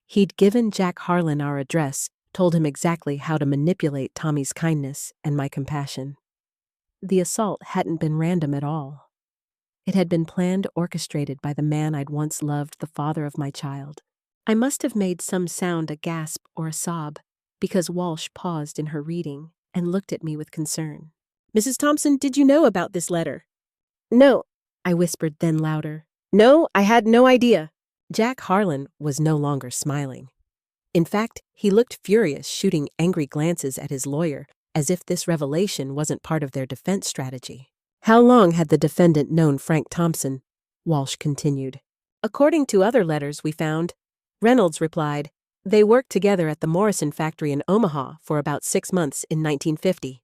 He'd given Jack Harlan our address, told him exactly how to manipulate Tommy's kindness and my compassion. The assault hadn't been random at all. It had been planned, orchestrated by the man I'd once loved, the father of my child. I must have made some sound, a gasp or a sob, because Walsh paused in her reading and looked at me with concern. Mrs. Thompson, did you know about this letter? No, I whispered, then louder. No, I had no idea. Jack Harlan was no longer smiling. In fact, he looked furious, shooting angry glances at his lawyer, as if this revelation wasn't part of their defense strategy. How long had the defendant known Frank Thompson? Walsh continued. According to other letters we found, Reynolds replied, they worked together at the Morrison factory in Omaha for about 6 months in 1950.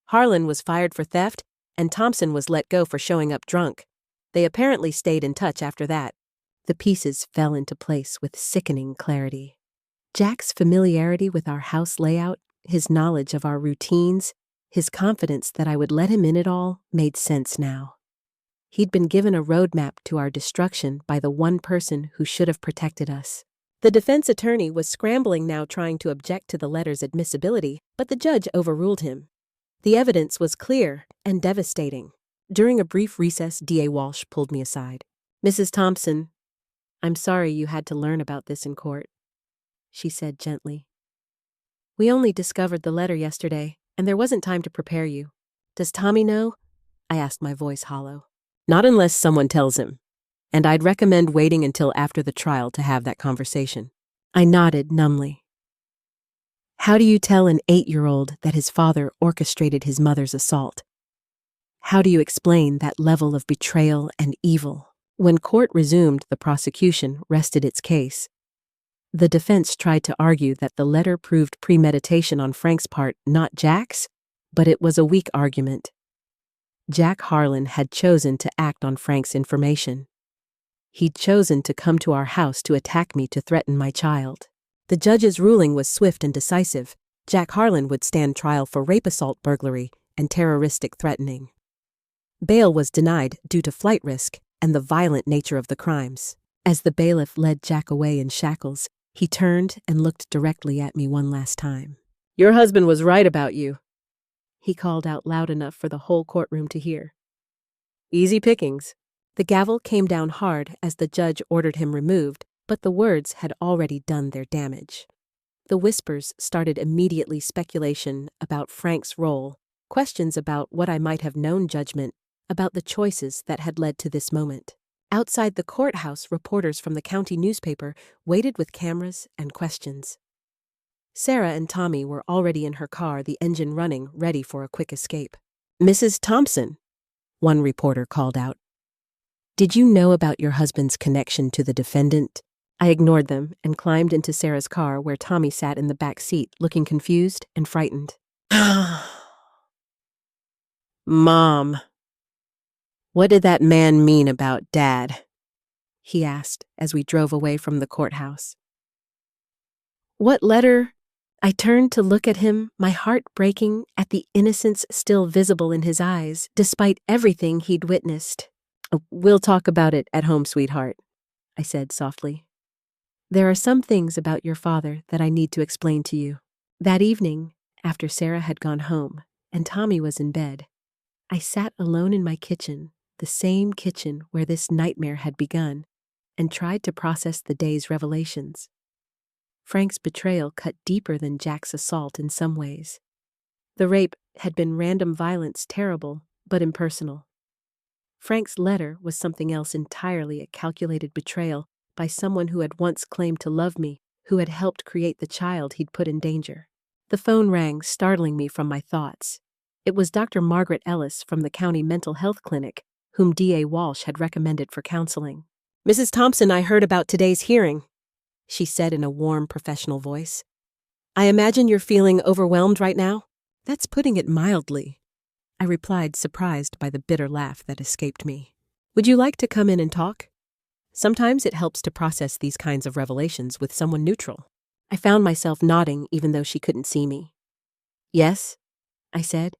Harlan was fired for theft, and Thompson was let go for showing up drunk. They apparently stayed in touch after that. The pieces fell into place with sickening clarity. Jack's familiarity with our house layout, his knowledge of our routines, his confidence that I would let him in it all made sense now. He'd been given a roadmap to our destruction by the one person who should have protected us. The defense attorney was scrambling now, trying to object to the letter's admissibility, but the judge overruled him. The evidence was clear and devastating. During a brief recess, D.A. Walsh pulled me aside. Mrs. Thompson, I'm sorry you had to learn about this in court, she said gently. We only discovered the letter yesterday, and there wasn't time to prepare you. Does Tommy know? I asked, my voice hollow. Not unless someone tells him, and I'd recommend waiting until after the trial to have that conversation. I nodded numbly. How do you tell an 8-year-old that his father orchestrated his mother's assault? How do you explain that level of betrayal and evil? When court resumed, the prosecution rested its case. The defense tried to argue that the letter proved premeditation on Frank's part, not Jack's, but it was a weak argument. Jack Harlan had chosen to act on Frank's information. He'd chosen to come to our house to attack me, to threaten my child. The judge's ruling was swift and decisive. Jack Harlan would stand trial for rape, assault, burglary, and terroristic threatening. Bail was denied due to flight risk and the violent nature of the crimes. As the bailiff led Jack away in shackles, he turned and looked directly at me one last time. Your husband was right about you, he called out loud enough for the whole courtroom to hear. Easy pickings. The gavel came down hard as the judge ordered him removed, but the words had already done their damage. The whispers started immediately, speculation about Frank's role, questions about what I might have known, judgment about the choices that had led to this moment. Outside the courthouse, reporters from the county newspaper waited with cameras and questions. Sarah and Tommy were already in her car, the engine running, ready for a quick escape. "Mrs. Thompson," one reporter called out, "did you know about your husband's connection to the defendant?" I ignored them and climbed into Sarah's car, where Tommy sat in the back seat, looking confused and frightened. "Mom, what did that man mean about Dad?" he asked as we drove away from the courthouse. "What letter?" I turned to look at him, my heart breaking at the innocence still visible in his eyes, despite everything he'd witnessed. "We'll talk about it at home, sweetheart," I said softly. "There are some things about your father that I need to explain to you." That evening, after Sarah had gone home and Tommy was in bed, I sat alone in my kitchen, the same kitchen where this nightmare had begun, and tried to process the day's revelations. Frank's betrayal cut deeper than Jack's assault in some ways. The rape had been random violence, terrible, but impersonal. Frank's letter was something else entirely, a calculated betrayal by someone who had once claimed to love me, who had helped create the child he'd put in danger. The phone rang, startling me from my thoughts. It was Dr. Margaret Ellis from the county mental health clinic, whom D.A. Walsh had recommended for counseling. "Mrs. Thompson, I heard about today's hearing," she said in a warm, professional voice. "I imagine you're feeling overwhelmed right now?" "That's putting it mildly," I replied, surprised by the bitter laugh that escaped me. "Would you like to come in and talk? Sometimes it helps to process these kinds of revelations with someone neutral." I found myself nodding even though she couldn't see me. "Yes," I said.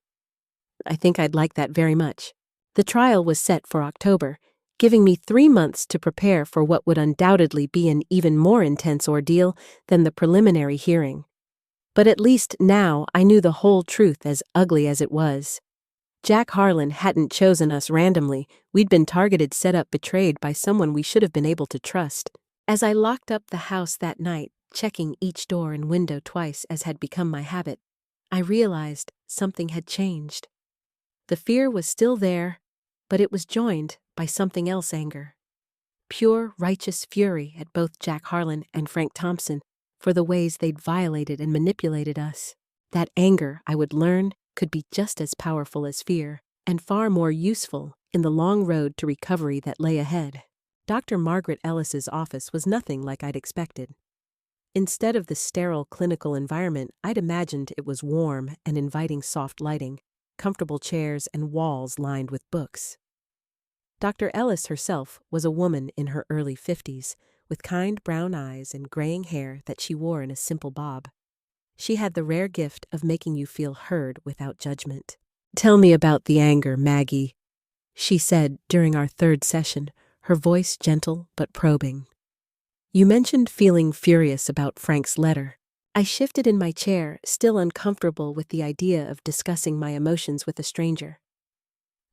"I think I'd like that very much." The trial was set for October, giving me 3 months to prepare for what would undoubtedly be an even more intense ordeal than the preliminary hearing. But at least now I knew the whole truth, as ugly as it was. Jack Harlan hadn't chosen us randomly. We'd been targeted, set up, betrayed by someone we should have been able to trust. As I locked up the house that night, checking each door and window twice as had become my habit, I realized something had changed. The fear was still there, but it was joined by something else: anger. Pure, righteous fury at both Jack Harlan and Frank Thompson for the ways they'd violated and manipulated us. That anger, I would learn, could be just as powerful as fear, and far more useful in the long road to recovery that lay ahead. Dr. Margaret Ellis's office was nothing like I'd expected. Instead of the sterile clinical environment I'd imagined, it was warm and inviting, soft lighting, comfortable chairs, and walls lined with books. Dr. Ellis herself was a woman in her early 50s, with kind brown eyes and graying hair that she wore in a simple bob. She had the rare gift of making you feel heard without judgment. "Tell me about the anger, Maggie," she said during our third session, her voice gentle but probing. "You mentioned feeling furious about Frank's letter." I shifted in my chair, still uncomfortable with the idea of discussing my emotions with a stranger.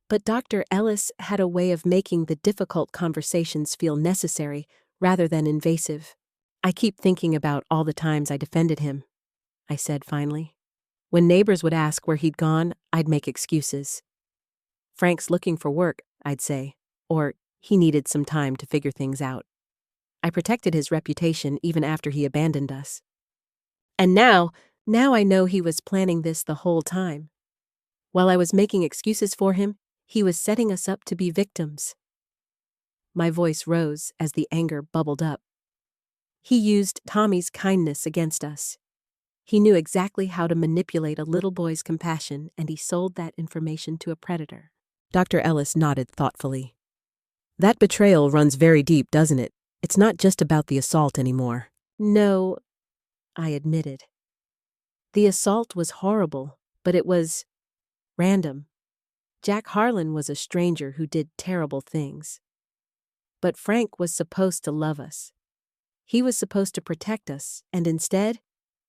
But Dr. Ellis had a way of making the difficult conversations feel necessary rather than invasive. "I keep thinking about all the times I defended him," I said finally. "When neighbors would ask where he'd gone, I'd make excuses. Frank's looking for work, I'd say, or he needed some time to figure things out. I protected his reputation even after he abandoned us. And now I know he was planning this the whole time. While I was making excuses for him, he was setting us up to be victims." My voice rose as the anger bubbled up. "He used Tommy's kindness against us. He knew exactly how to manipulate a little boy's compassion, and he sold that information to a predator." Dr. Ellis nodded thoughtfully. "That betrayal runs very deep, doesn't it? It's not just about the assault anymore." "No," I admitted. "The assault was horrible, but it was random. Jack Harlan was a stranger who did terrible things. But Frank was supposed to love us. He was supposed to protect us, and instead,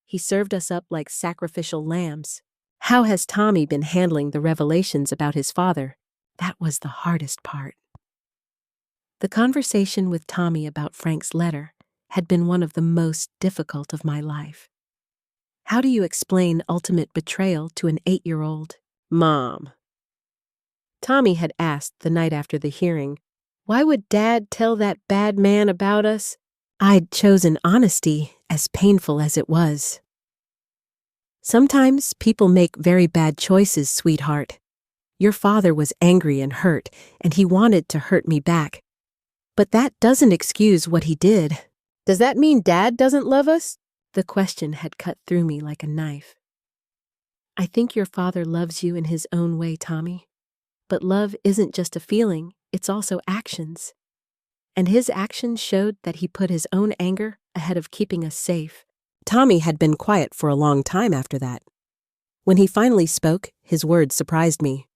he served us up like sacrificial lambs." "How has Tommy been handling the revelations about his father?" That was the hardest part. The conversation with Tommy about Frank's letter had been one of the most difficult of my life. How do you explain ultimate betrayal to an 8-year-old? "Mom," Tommy had asked the night after the hearing, Why would Dad tell that bad man about us? I'd chosen honesty, as painful as it was. Sometimes people make very bad choices, sweetheart. Your father was angry and hurt, and he wanted to hurt me back. But that doesn't excuse what he did. Does that mean Dad doesn't love us? The question had cut through me like a knife. I think your father loves you in his own way, Tommy. But love isn't just a feeling, it's also actions. And his actions showed that he put his own anger ahead of keeping us safe. Tommy had been quiet for a long time after that. When he finally spoke, his words surprised me.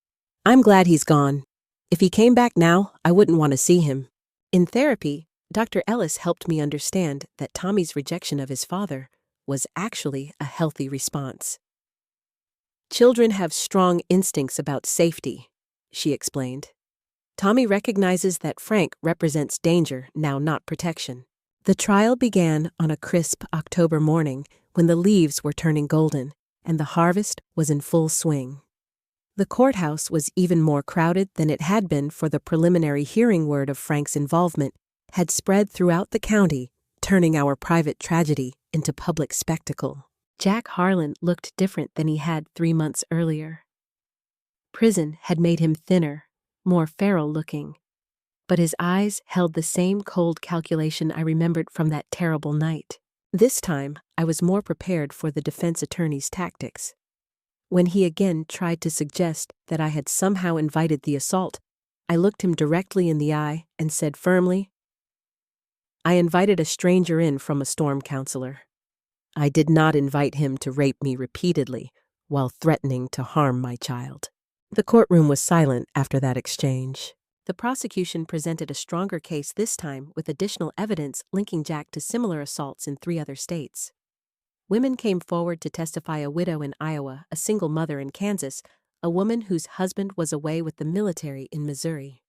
I'm glad he's gone. If he came back now, I wouldn't want to see him. In therapy, Dr. Ellis helped me understand that Tommy's rejection of his father was actually a healthy response. Children have strong instincts about safety, she explained. Tommy recognizes that Frank represents danger, now not protection. The trial began on a crisp October morning when the leaves were turning golden and the harvest was in full swing. The courthouse was even more crowded than it had been, for the preliminary hearing word of Frank's involvement had spread throughout the county, turning our private tragedy into public spectacle. Jack Harlan looked different than he had 3 months earlier. Prison had made him thinner, more feral-looking, but his eyes held the same cold calculation I remembered from that terrible night. This time, I was more prepared for the defense attorney's tactics. When he again tried to suggest that I had somehow invited the assault, I looked him directly in the eye and said firmly, I invited a stranger in from a storm counselor. I did not invite him to rape me repeatedly while threatening to harm my child. The courtroom was silent after that exchange. The prosecution presented a stronger case this time, with additional evidence linking Jack to similar assaults in 3 other states. Women came forward to testify: a widow in Iowa, a single mother in Kansas, a woman whose husband was away with the military in Missouri.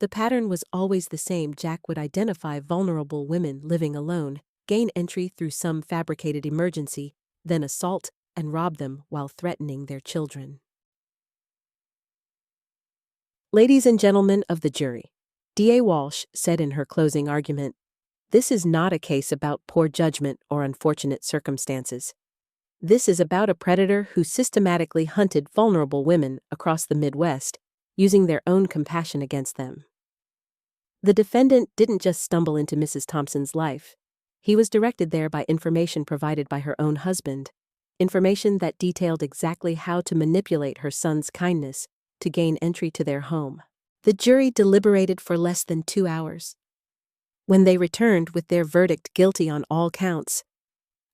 The pattern was always the same. Jack would identify vulnerable women living alone, gain entry through some fabricated emergency, then assault and rob them while threatening their children. Ladies and gentlemen of the jury, D.A. Walsh said in her closing argument, this is not a case about poor judgment or unfortunate circumstances. This is about a predator who systematically hunted vulnerable women across the Midwest, using their own compassion against them. The defendant didn't just stumble into Mrs. Thompson's life. He was directed there by information provided by her own husband, information that detailed exactly how to manipulate her son's kindness to gain entry to their home. The jury deliberated for less than 2 hours. When they returned with their verdict guilty on all counts,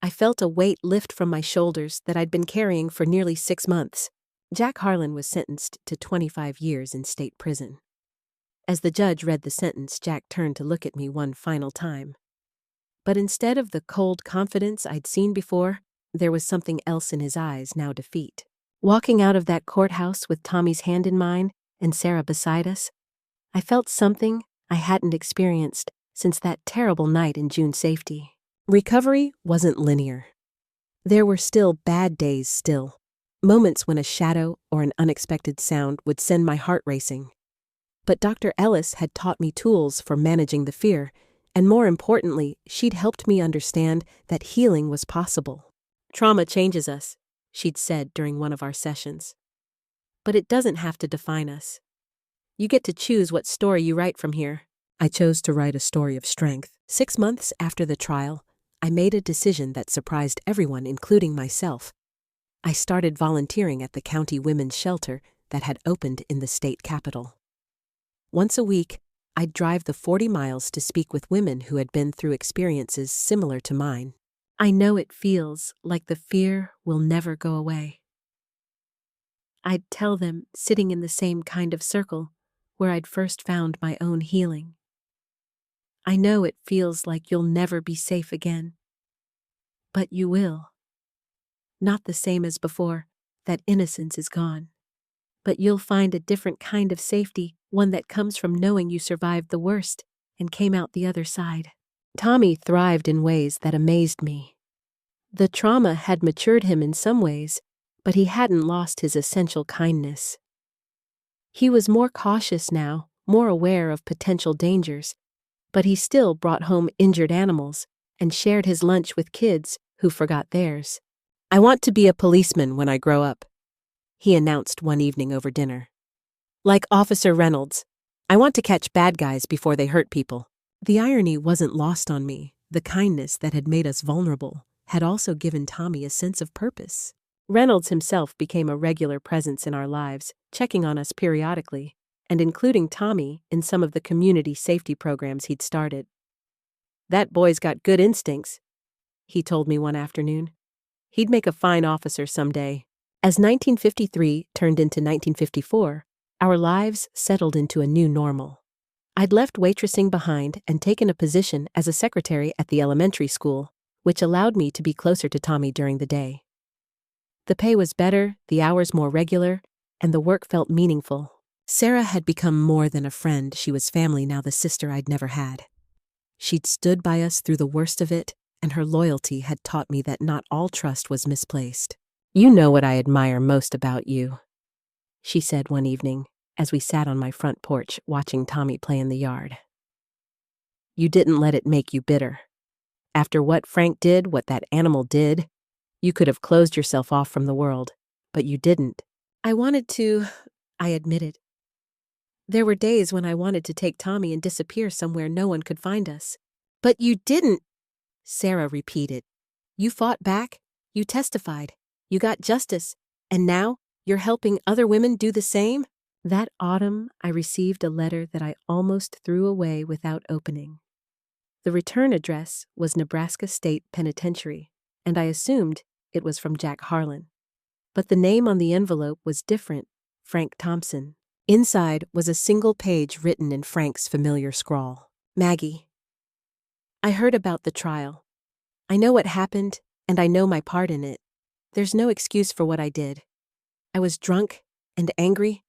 I felt a weight lift from my shoulders that I'd been carrying for nearly 6 months. Jack Harlan was sentenced to 25 years in state prison. As the judge read the sentence, Jack turned to look at me one final time. But instead of the cold confidence I'd seen before, there was something else in his eyes, now defeat. Walking out of that courthouse with Tommy's hand in mine and Sarah beside us, I felt something I hadn't experienced since that terrible night in June safety. Recovery wasn't linear. There were still bad days, moments when a shadow or an unexpected sound would send my heart racing. But Dr. Ellis had taught me tools for managing the fear, and more importantly, she'd helped me understand that healing was possible. Trauma changes us, she'd said during one of our sessions. But it doesn't have to define us. You get to choose what story you write from here. I chose to write a story of strength. 6 months after the trial, I made a decision that surprised everyone, including myself. I started volunteering at the county women's shelter that had opened in the state capital. Once a week, I'd drive the 40 miles to speak with women who had been through experiences similar to mine. I know it feels like the fear will never go away. I'd tell them, sitting in the same kind of circle where I'd first found my own healing. I know it feels like you'll never be safe again. But you will. Not the same as before, that innocence is gone. But you'll find a different kind of safety, one that comes from knowing you survived the worst and came out the other side. Tommy thrived in ways that amazed me. The trauma had matured him in some ways, but he hadn't lost his essential kindness. He was more cautious now, more aware of potential dangers, but he still brought home injured animals and shared his lunch with kids who forgot theirs. "I want to be a policeman when I grow up," he announced one evening over dinner. "Like Officer Reynolds, I want to catch bad guys before they hurt people." The irony wasn't lost on me. The kindness that had made us vulnerable had also given Tommy a sense of purpose. Reynolds himself became a regular presence in our lives, checking on us periodically, and including Tommy in some of the community safety programs he'd started. "That boy's got good instincts," he told me one afternoon. "He'd make a fine officer someday." As 1953 turned into 1954, our lives settled into a new normal. I'd left waitressing behind and taken a position as a secretary at the elementary school, which allowed me to be closer to Tommy during the day. The pay was better, the hours more regular, and the work felt meaningful. Sarah had become more than a friend. She was family now, the sister I'd never had. She'd stood by us through the worst of it, and her loyalty had taught me that not all trust was misplaced. "You know what I admire most about you," she said one evening, as we sat on my front porch watching Tommy play in the yard. "You didn't let it make you bitter. After what Frank did, what that animal did, you could have closed yourself off from the world, but you didn't." "I wanted to," I admitted. "There were days when I wanted to take Tommy and disappear somewhere no one could find us." "But you didn't," Sarah repeated. "You fought back, you testified, you got justice, and now you're helping other women do the same?" That autumn, I received a letter that I almost threw away without opening. The return address was Nebraska State Penitentiary, and I assumed it was from Jack Harlan. But the name on the envelope was different, Frank Thompson. Inside was a single page written in Frank's familiar scrawl. "Maggie, I heard about the trial. I know what happened, and I know my part in it. There's no excuse for what I did. I was drunk and angry,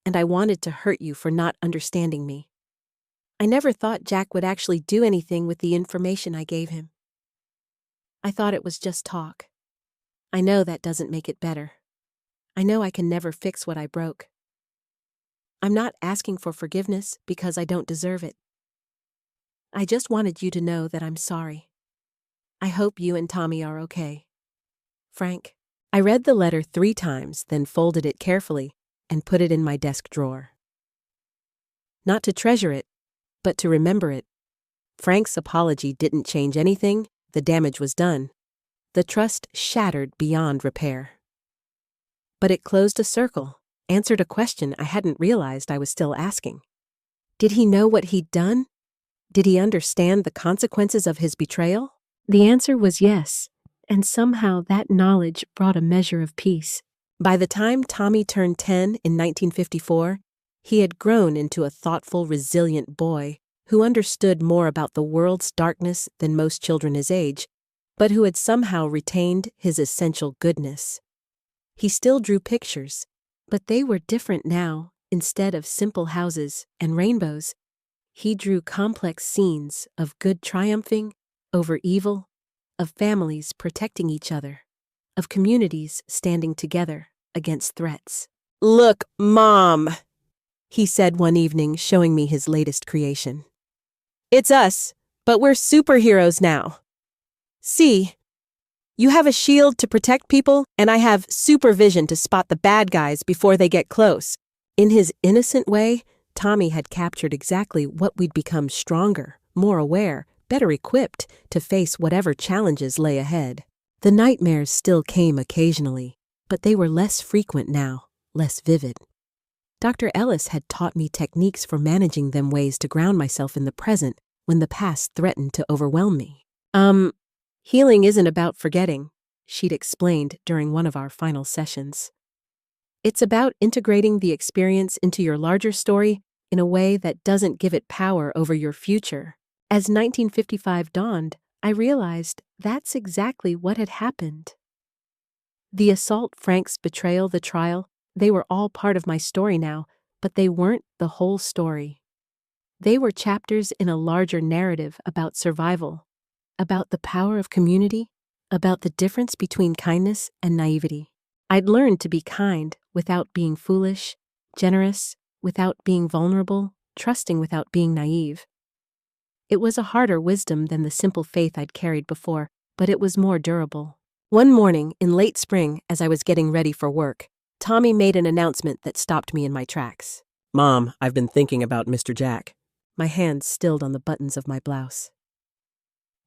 and I wanted to hurt you for not understanding me. I never thought Jack would actually do anything with the information I gave him. I thought it was just talk. I know that doesn't make it better. I know I can never fix what I broke. I'm not asking for forgiveness because I don't deserve it. I just wanted you to know that I'm sorry. I hope you and Tommy are okay. Frank." I read the letter 3 times, then folded it carefully and put it in my desk drawer. Not to treasure it, but to remember it. Frank's apology didn't change anything. The damage was done. The trust shattered beyond repair. But it closed a circle, answered a question I hadn't realized I was still asking. Did he know what he'd done? Did he understand the consequences of his betrayal? The answer was yes, and somehow that knowledge brought a measure of peace. By the time Tommy turned 10 in 1954, he had grown into a thoughtful, resilient boy who understood more about the world's darkness than most children his age, but who had somehow retained his essential goodness. He still drew pictures, but they were different now. Instead of simple houses and rainbows, he drew complex scenes of good triumphing over evil, of families protecting each other, of communities standing together against threats. "Look, Mom," he said one evening, showing me his latest creation. "It's us, but we're superheroes now. See, you have a shield to protect people, and I have supervision to spot the bad guys before they get close." In his innocent way, Tommy had captured exactly what we'd become: stronger, more aware, better equipped to face whatever challenges lay ahead. The nightmares still came occasionally, but they were less frequent now, less vivid. Dr. Ellis had taught me techniques for managing them, ways to ground myself in the present when the past threatened to overwhelm me. Healing isn't about forgetting," she'd explained during one of our final sessions. "It's about integrating the experience into your larger story in a way that doesn't give it power over your future." As 1955 dawned, I realized that's exactly what had happened. The assault, Frank's betrayal, the trial, they were all part of my story now, but they weren't the whole story. They were chapters in a larger narrative about survival, about the power of community, about the difference between kindness and naivety. I'd learned to be kind without being foolish, generous without being vulnerable, trusting without being naive. It was a harder wisdom than the simple faith I'd carried before, but it was more durable. One morning, in late spring, as I was getting ready for work, Tommy made an announcement that stopped me in my tracks. "Mom, I've been thinking about Mr. Jack." My hands stilled on the buttons of my blouse.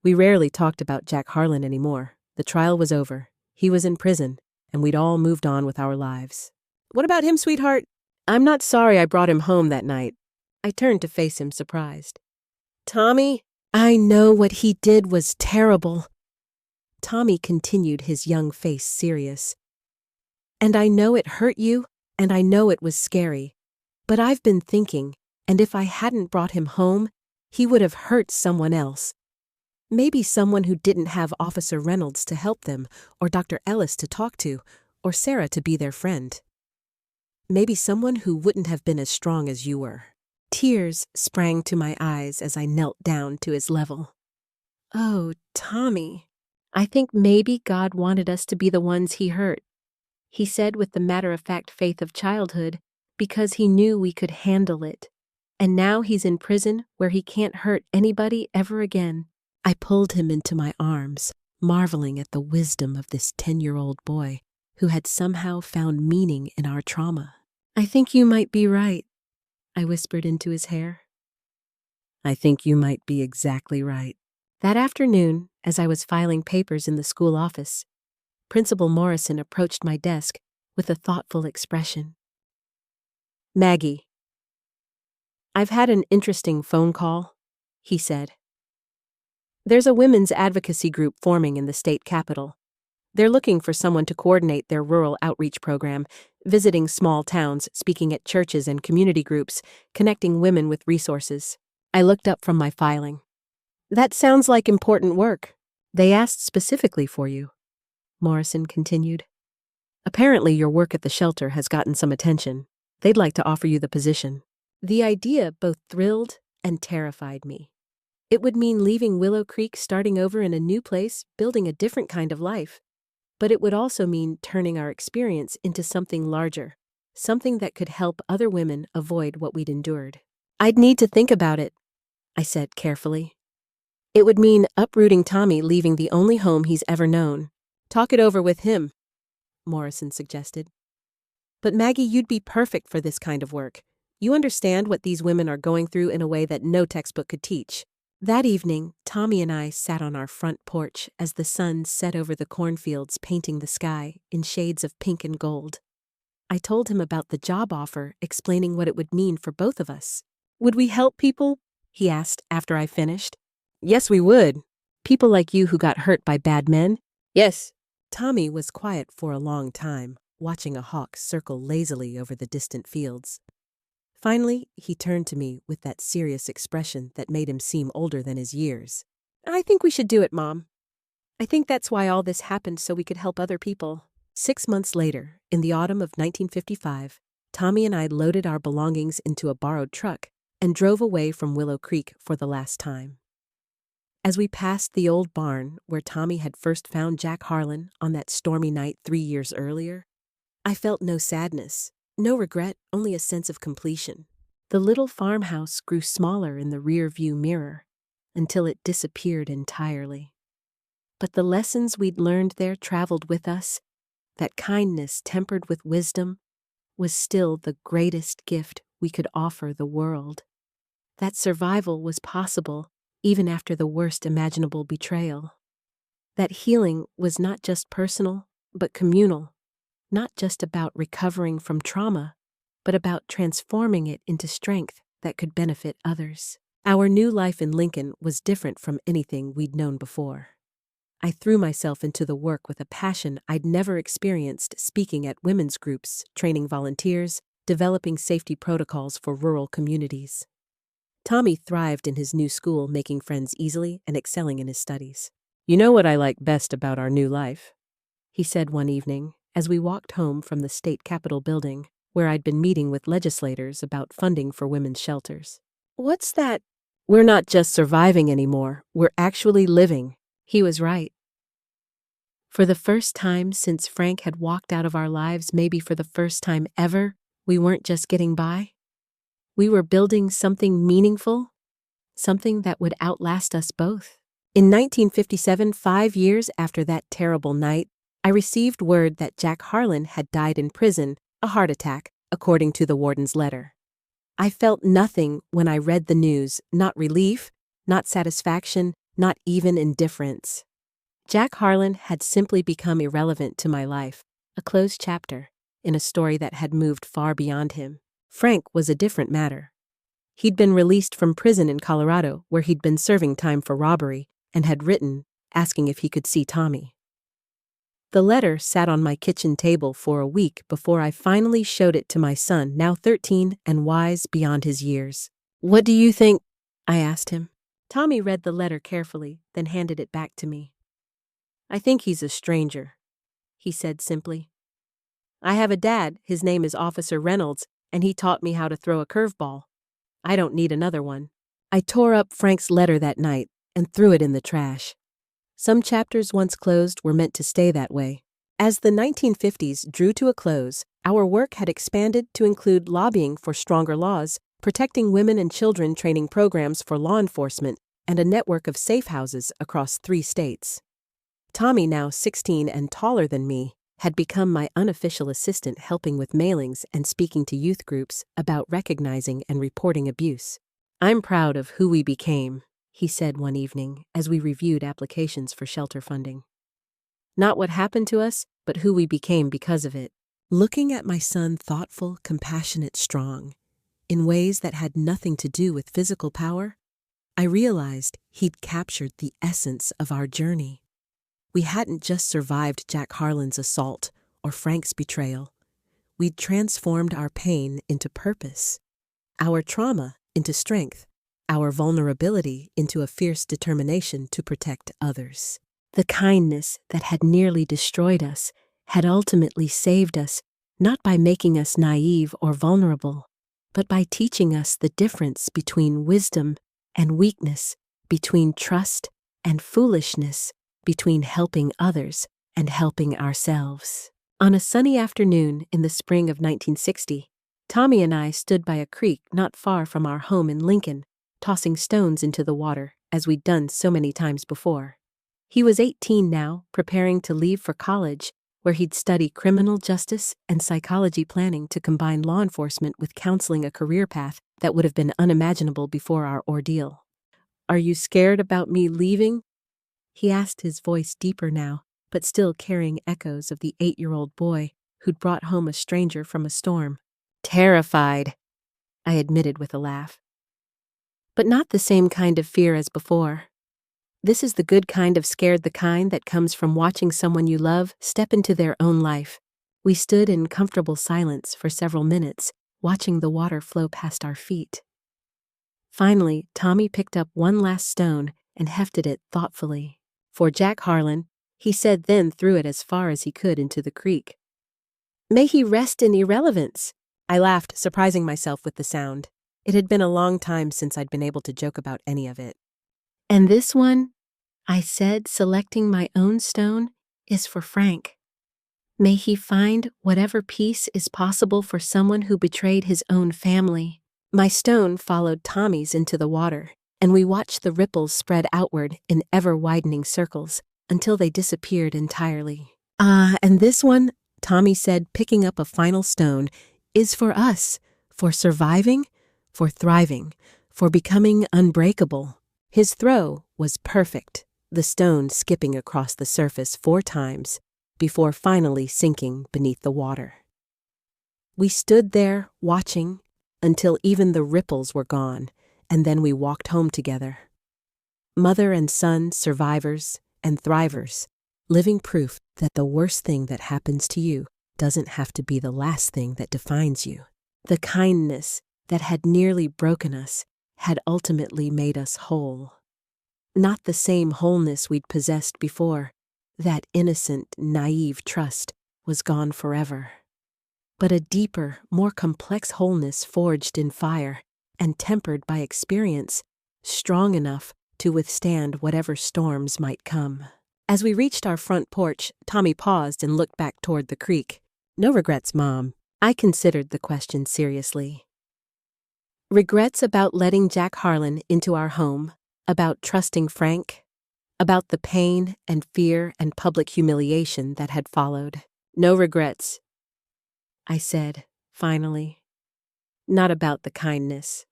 We rarely talked about Jack Harlan anymore. The trial was over. He was in prison, and we'd all moved on with our lives. "What about him, sweetheart?" "I'm not sorry I brought him home that night." I turned to face him, surprised. "Tommy, I know what he did was terrible." Tommy continued, his young face serious. "And I know it hurt you, and I know it was scary. But I've been thinking, and if I hadn't brought him home, he would have hurt someone else. Maybe someone who didn't have Officer Reynolds to help them, or Dr. Ellis to talk to, or Sarah to be their friend. Maybe someone who wouldn't have been as strong as you were." Tears sprang to my eyes as I knelt down to his level. "Oh, Tommy, I think maybe God wanted us to be the ones he hurt," he said with the matter-of-fact faith of childhood, "because he knew we could handle it. And now he's in prison where he can't hurt anybody ever again." I pulled him into my arms, marveling at the wisdom of this 10-year-old boy who had somehow found meaning in our trauma. "I think you might be right," I whispered into his hair. "I think you might be exactly right." That afternoon, as I was filing papers in the school office, Principal Morrison approached my desk with a thoughtful expression. "Maggie, I've had an interesting phone call," he said. "There's a women's advocacy group forming in the state capitol. They're looking for someone to coordinate their rural outreach program, visiting small towns, speaking at churches and community groups, connecting women with resources." I looked up from my filing. "That sounds like important work. They asked specifically for you," Morrison continued. "Apparently your work at the shelter has gotten some attention. They'd like to offer you the position." The idea both thrilled and terrified me. It would mean leaving Willow Creek, starting over in a new place, building a different kind of life. But it would also mean turning our experience into something larger, something that could help other women avoid what we'd endured. "I'd need to think about it," I said carefully. "It would mean uprooting Tommy, leaving the only home he's ever known." "Talk it over with him," Morrison suggested. "But Maggie, you'd be perfect for this kind of work. You understand what these women are going through in a way that no textbook could teach." That evening, Tommy and I sat on our front porch as the sun set over the cornfields, painting the sky in shades of pink and gold. I told him about the job offer, explaining what it would mean for both of us. "Would we help people?" he asked after I finished. "Yes, we would. People like you who got hurt by bad men?" "Yes." Tommy was quiet for a long time, watching a hawk circle lazily over the distant fields. Finally, he turned to me with that serious expression that made him seem older than his years. "I think we should do it, Mom. I think that's why all this happened, so we could help other people." 6 months later, in the autumn of 1955, Tommy and I loaded our belongings into a borrowed truck and drove away from Willow Creek for the last time. As we passed the old barn where Tommy had first found Jack Harlan on that stormy night 3 years earlier, I felt no sadness. No regret, only a sense of completion. The little farmhouse grew smaller in the rear-view mirror until it disappeared entirely. But the lessons we'd learned there traveled with us. That kindness tempered with wisdom was still the greatest gift we could offer the world. That survival was possible even after the worst imaginable betrayal. That healing was not just personal, but communal. Not just about recovering from trauma, but about transforming it into strength that could benefit others. Our new life in Lincoln was different from anything we'd known before. I threw myself into the work with a passion I'd never experienced, speaking at women's groups, training volunteers, developing safety protocols for rural communities. Tommy thrived in his new school, making friends easily and excelling in his studies. "You know what I like best about our new life?" he said one evening, as we walked home from the state capitol building, where I'd been meeting with legislators about funding for women's shelters. "What's that?" "We're not just surviving anymore, we're actually living." He was right. For the first time since Frank had walked out of our lives, maybe for the first time ever, we weren't just getting by. We were building something meaningful, something that would outlast us both. In 1957, 5 years after that terrible night, I received word that Jack Harlan had died in prison, a heart attack, according to the warden's letter. I felt nothing when I read the news, not relief, not satisfaction, not even indifference. Jack Harlan had simply become irrelevant to my life, a closed chapter in a story that had moved far beyond him. Frank was a different matter. He'd been released from prison in Colorado, where he'd been serving time for robbery, and had written, asking if he could see Tommy. The letter sat on my kitchen table for a week before I finally showed it to my son, now 13 and wise beyond his years. "What do you think?" I asked him. Tommy read the letter carefully, then handed it back to me. "I think he's a stranger," he said simply. "I have a dad, his name is Officer Reynolds, and he taught me how to throw a curveball. I don't need another one." I tore up Frank's letter that night and threw it in the trash. Some chapters once closed were meant to stay that way. As the 1950s drew to a close, our work had expanded to include lobbying for stronger laws, protecting women and children training programs for law enforcement, and a network of safe houses across 3 states. Tommy, now 16 and taller than me, had become my unofficial assistant, helping with mailings and speaking to youth groups about recognizing and reporting abuse. "I'm proud of who we became," he said one evening as we reviewed applications for shelter funding. "Not what happened to us, but who we became because of it." Looking at my son, thoughtful, compassionate, strong, in ways that had nothing to do with physical power, I realized he'd captured the essence of our journey. We hadn't just survived Jack Harlan's assault or Frank's betrayal. We'd transformed our pain into purpose, our trauma into strength, our vulnerability into a fierce determination to protect others. The kindness that had nearly destroyed us had ultimately saved us, not by making us naive or vulnerable, but by teaching us the difference between wisdom and weakness, between trust and foolishness, between helping others and helping ourselves. On a sunny afternoon in the spring of 1960, Tommy and I stood by a creek not far from our home in Lincoln, tossing stones into the water, as we'd done so many times before. He was 18 now, preparing to leave for college, where he'd study criminal justice and psychology, planning to combine law enforcement with counseling, a career path that would have been unimaginable before our ordeal. "Are you scared about me leaving?" he asked, his voice deeper now, but still carrying echoes of the 8-year-old boy who'd brought home a stranger from a storm. "Terrified," I admitted with a laugh. "But not the same kind of fear as before. This is the good kind of scared, the kind that comes from watching someone you love step into their own life." We stood in comfortable silence for several minutes, watching the water flow past our feet. Finally, Tommy picked up one last stone and hefted it thoughtfully. "For Jack Harlan," he said, then threw it as far as he could into the creek. "May he rest in irrelevance." I laughed, surprising myself with the sound. It had been a long time since I'd been able to joke about any of it. "And this one," I said, selecting my own stone, "is for Frank. May he find whatever peace is possible for someone who betrayed his own family." My stone followed Tommy's into the water, and we watched the ripples spread outward in ever-widening circles until they disappeared entirely. "And this one," Tommy said, picking up a final stone, "is for us, for surviving, for thriving, for becoming unbreakable." His throw was perfect, the stone skipping across the surface 4 times before finally sinking beneath the water. We stood there, watching, until even the ripples were gone, and then we walked home together. Mother and son, survivors and thrivers, living proof that the worst thing that happens to you doesn't have to be the last thing that defines you. The kindness that had nearly broken us had ultimately made us whole. Not the same wholeness we'd possessed before. That innocent, naive trust was gone forever. But a deeper, more complex wholeness forged in fire and tempered by experience, strong enough to withstand whatever storms might come. As we reached our front porch, Tommy paused and looked back toward the creek. "No regrets, Mom?" I considered the question seriously. Regrets about letting Jack Harlan into our home, about trusting Frank, about the pain and fear and public humiliation that had followed. No regrets, I said, finally. Not about the kindness.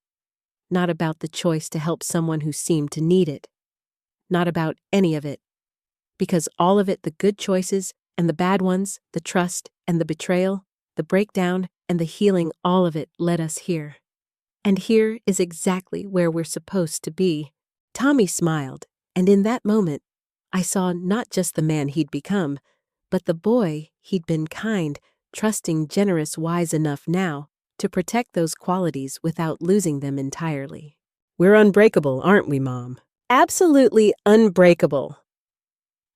Not about the choice to help someone who seemed to need it. Not about any of it. Because all of it, the good choices and the bad ones, the trust and the betrayal, the breakdown and the healing, all of it led us here. And here is exactly where we're supposed to be. Tommy smiled, and in that moment, I saw not just the man he'd become, but the boy he'd been, kind, trusting, generous, wise enough now to protect those qualities without losing them entirely. We're unbreakable, aren't we, Mom? Absolutely unbreakable.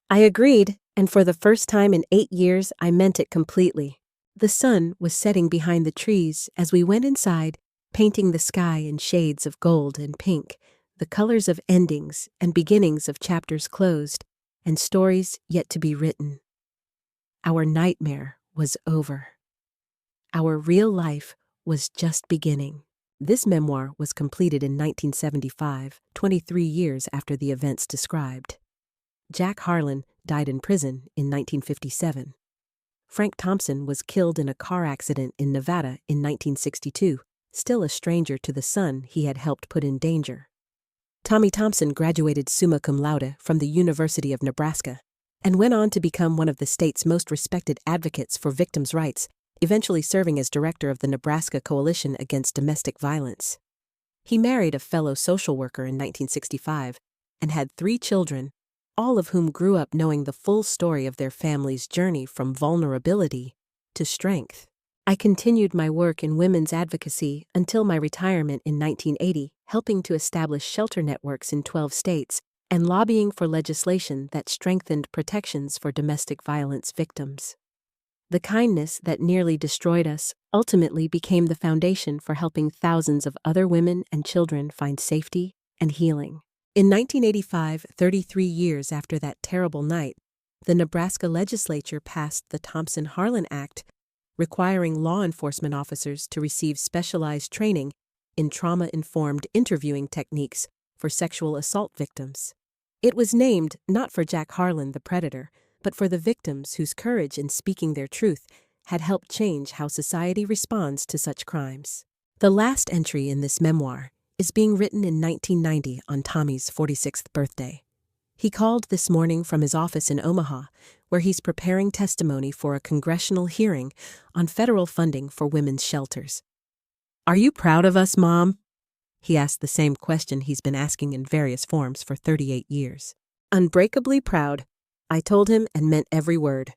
I agreed, and for the first time in 8 years, I meant it completely. The sun was setting behind the trees as we went inside, painting the sky in shades of gold and pink, the colors of endings and beginnings of chapters closed, and stories yet to be written. Our nightmare was over. Our real life was just beginning. This memoir was completed in 1975, 23 years after the events described. Jack Harlan died in prison in 1957. Frank Thompson was killed in a car accident in Nevada in 1962, still a stranger to the son he had helped put in danger. Tommy Thompson graduated summa cum laude from the University of Nebraska and went on to become one of the state's most respected advocates for victims' rights, eventually serving as director of the Nebraska Coalition Against Domestic Violence. He married a fellow social worker in 1965 and had 3 children, all of whom grew up knowing the full story of their family's journey from vulnerability to strength. I continued my work in women's advocacy until my retirement in 1980, helping to establish shelter networks in 12 states and lobbying for legislation that strengthened protections for domestic violence victims. The kindness that nearly destroyed us ultimately became the foundation for helping thousands of other women and children find safety and healing. In 1985, 33 years after that terrible night, the Nebraska legislature passed the Thompson-Harlan Act, requiring law enforcement officers to receive specialized training in trauma-informed interviewing techniques for sexual assault victims. It was named not for Jack Harlan, the predator, but for the victims whose courage in speaking their truth had helped change how society responds to such crimes. The last entry in this memoir is being written in 1990 on Tommy's 46th birthday. He called this morning from his office in Omaha, where he's preparing testimony for a congressional hearing on federal funding for women's shelters. Are you proud of us, Mom? He asked the same question he's been asking in various forms for 38 years. Unbreakably proud, I told him and meant every word.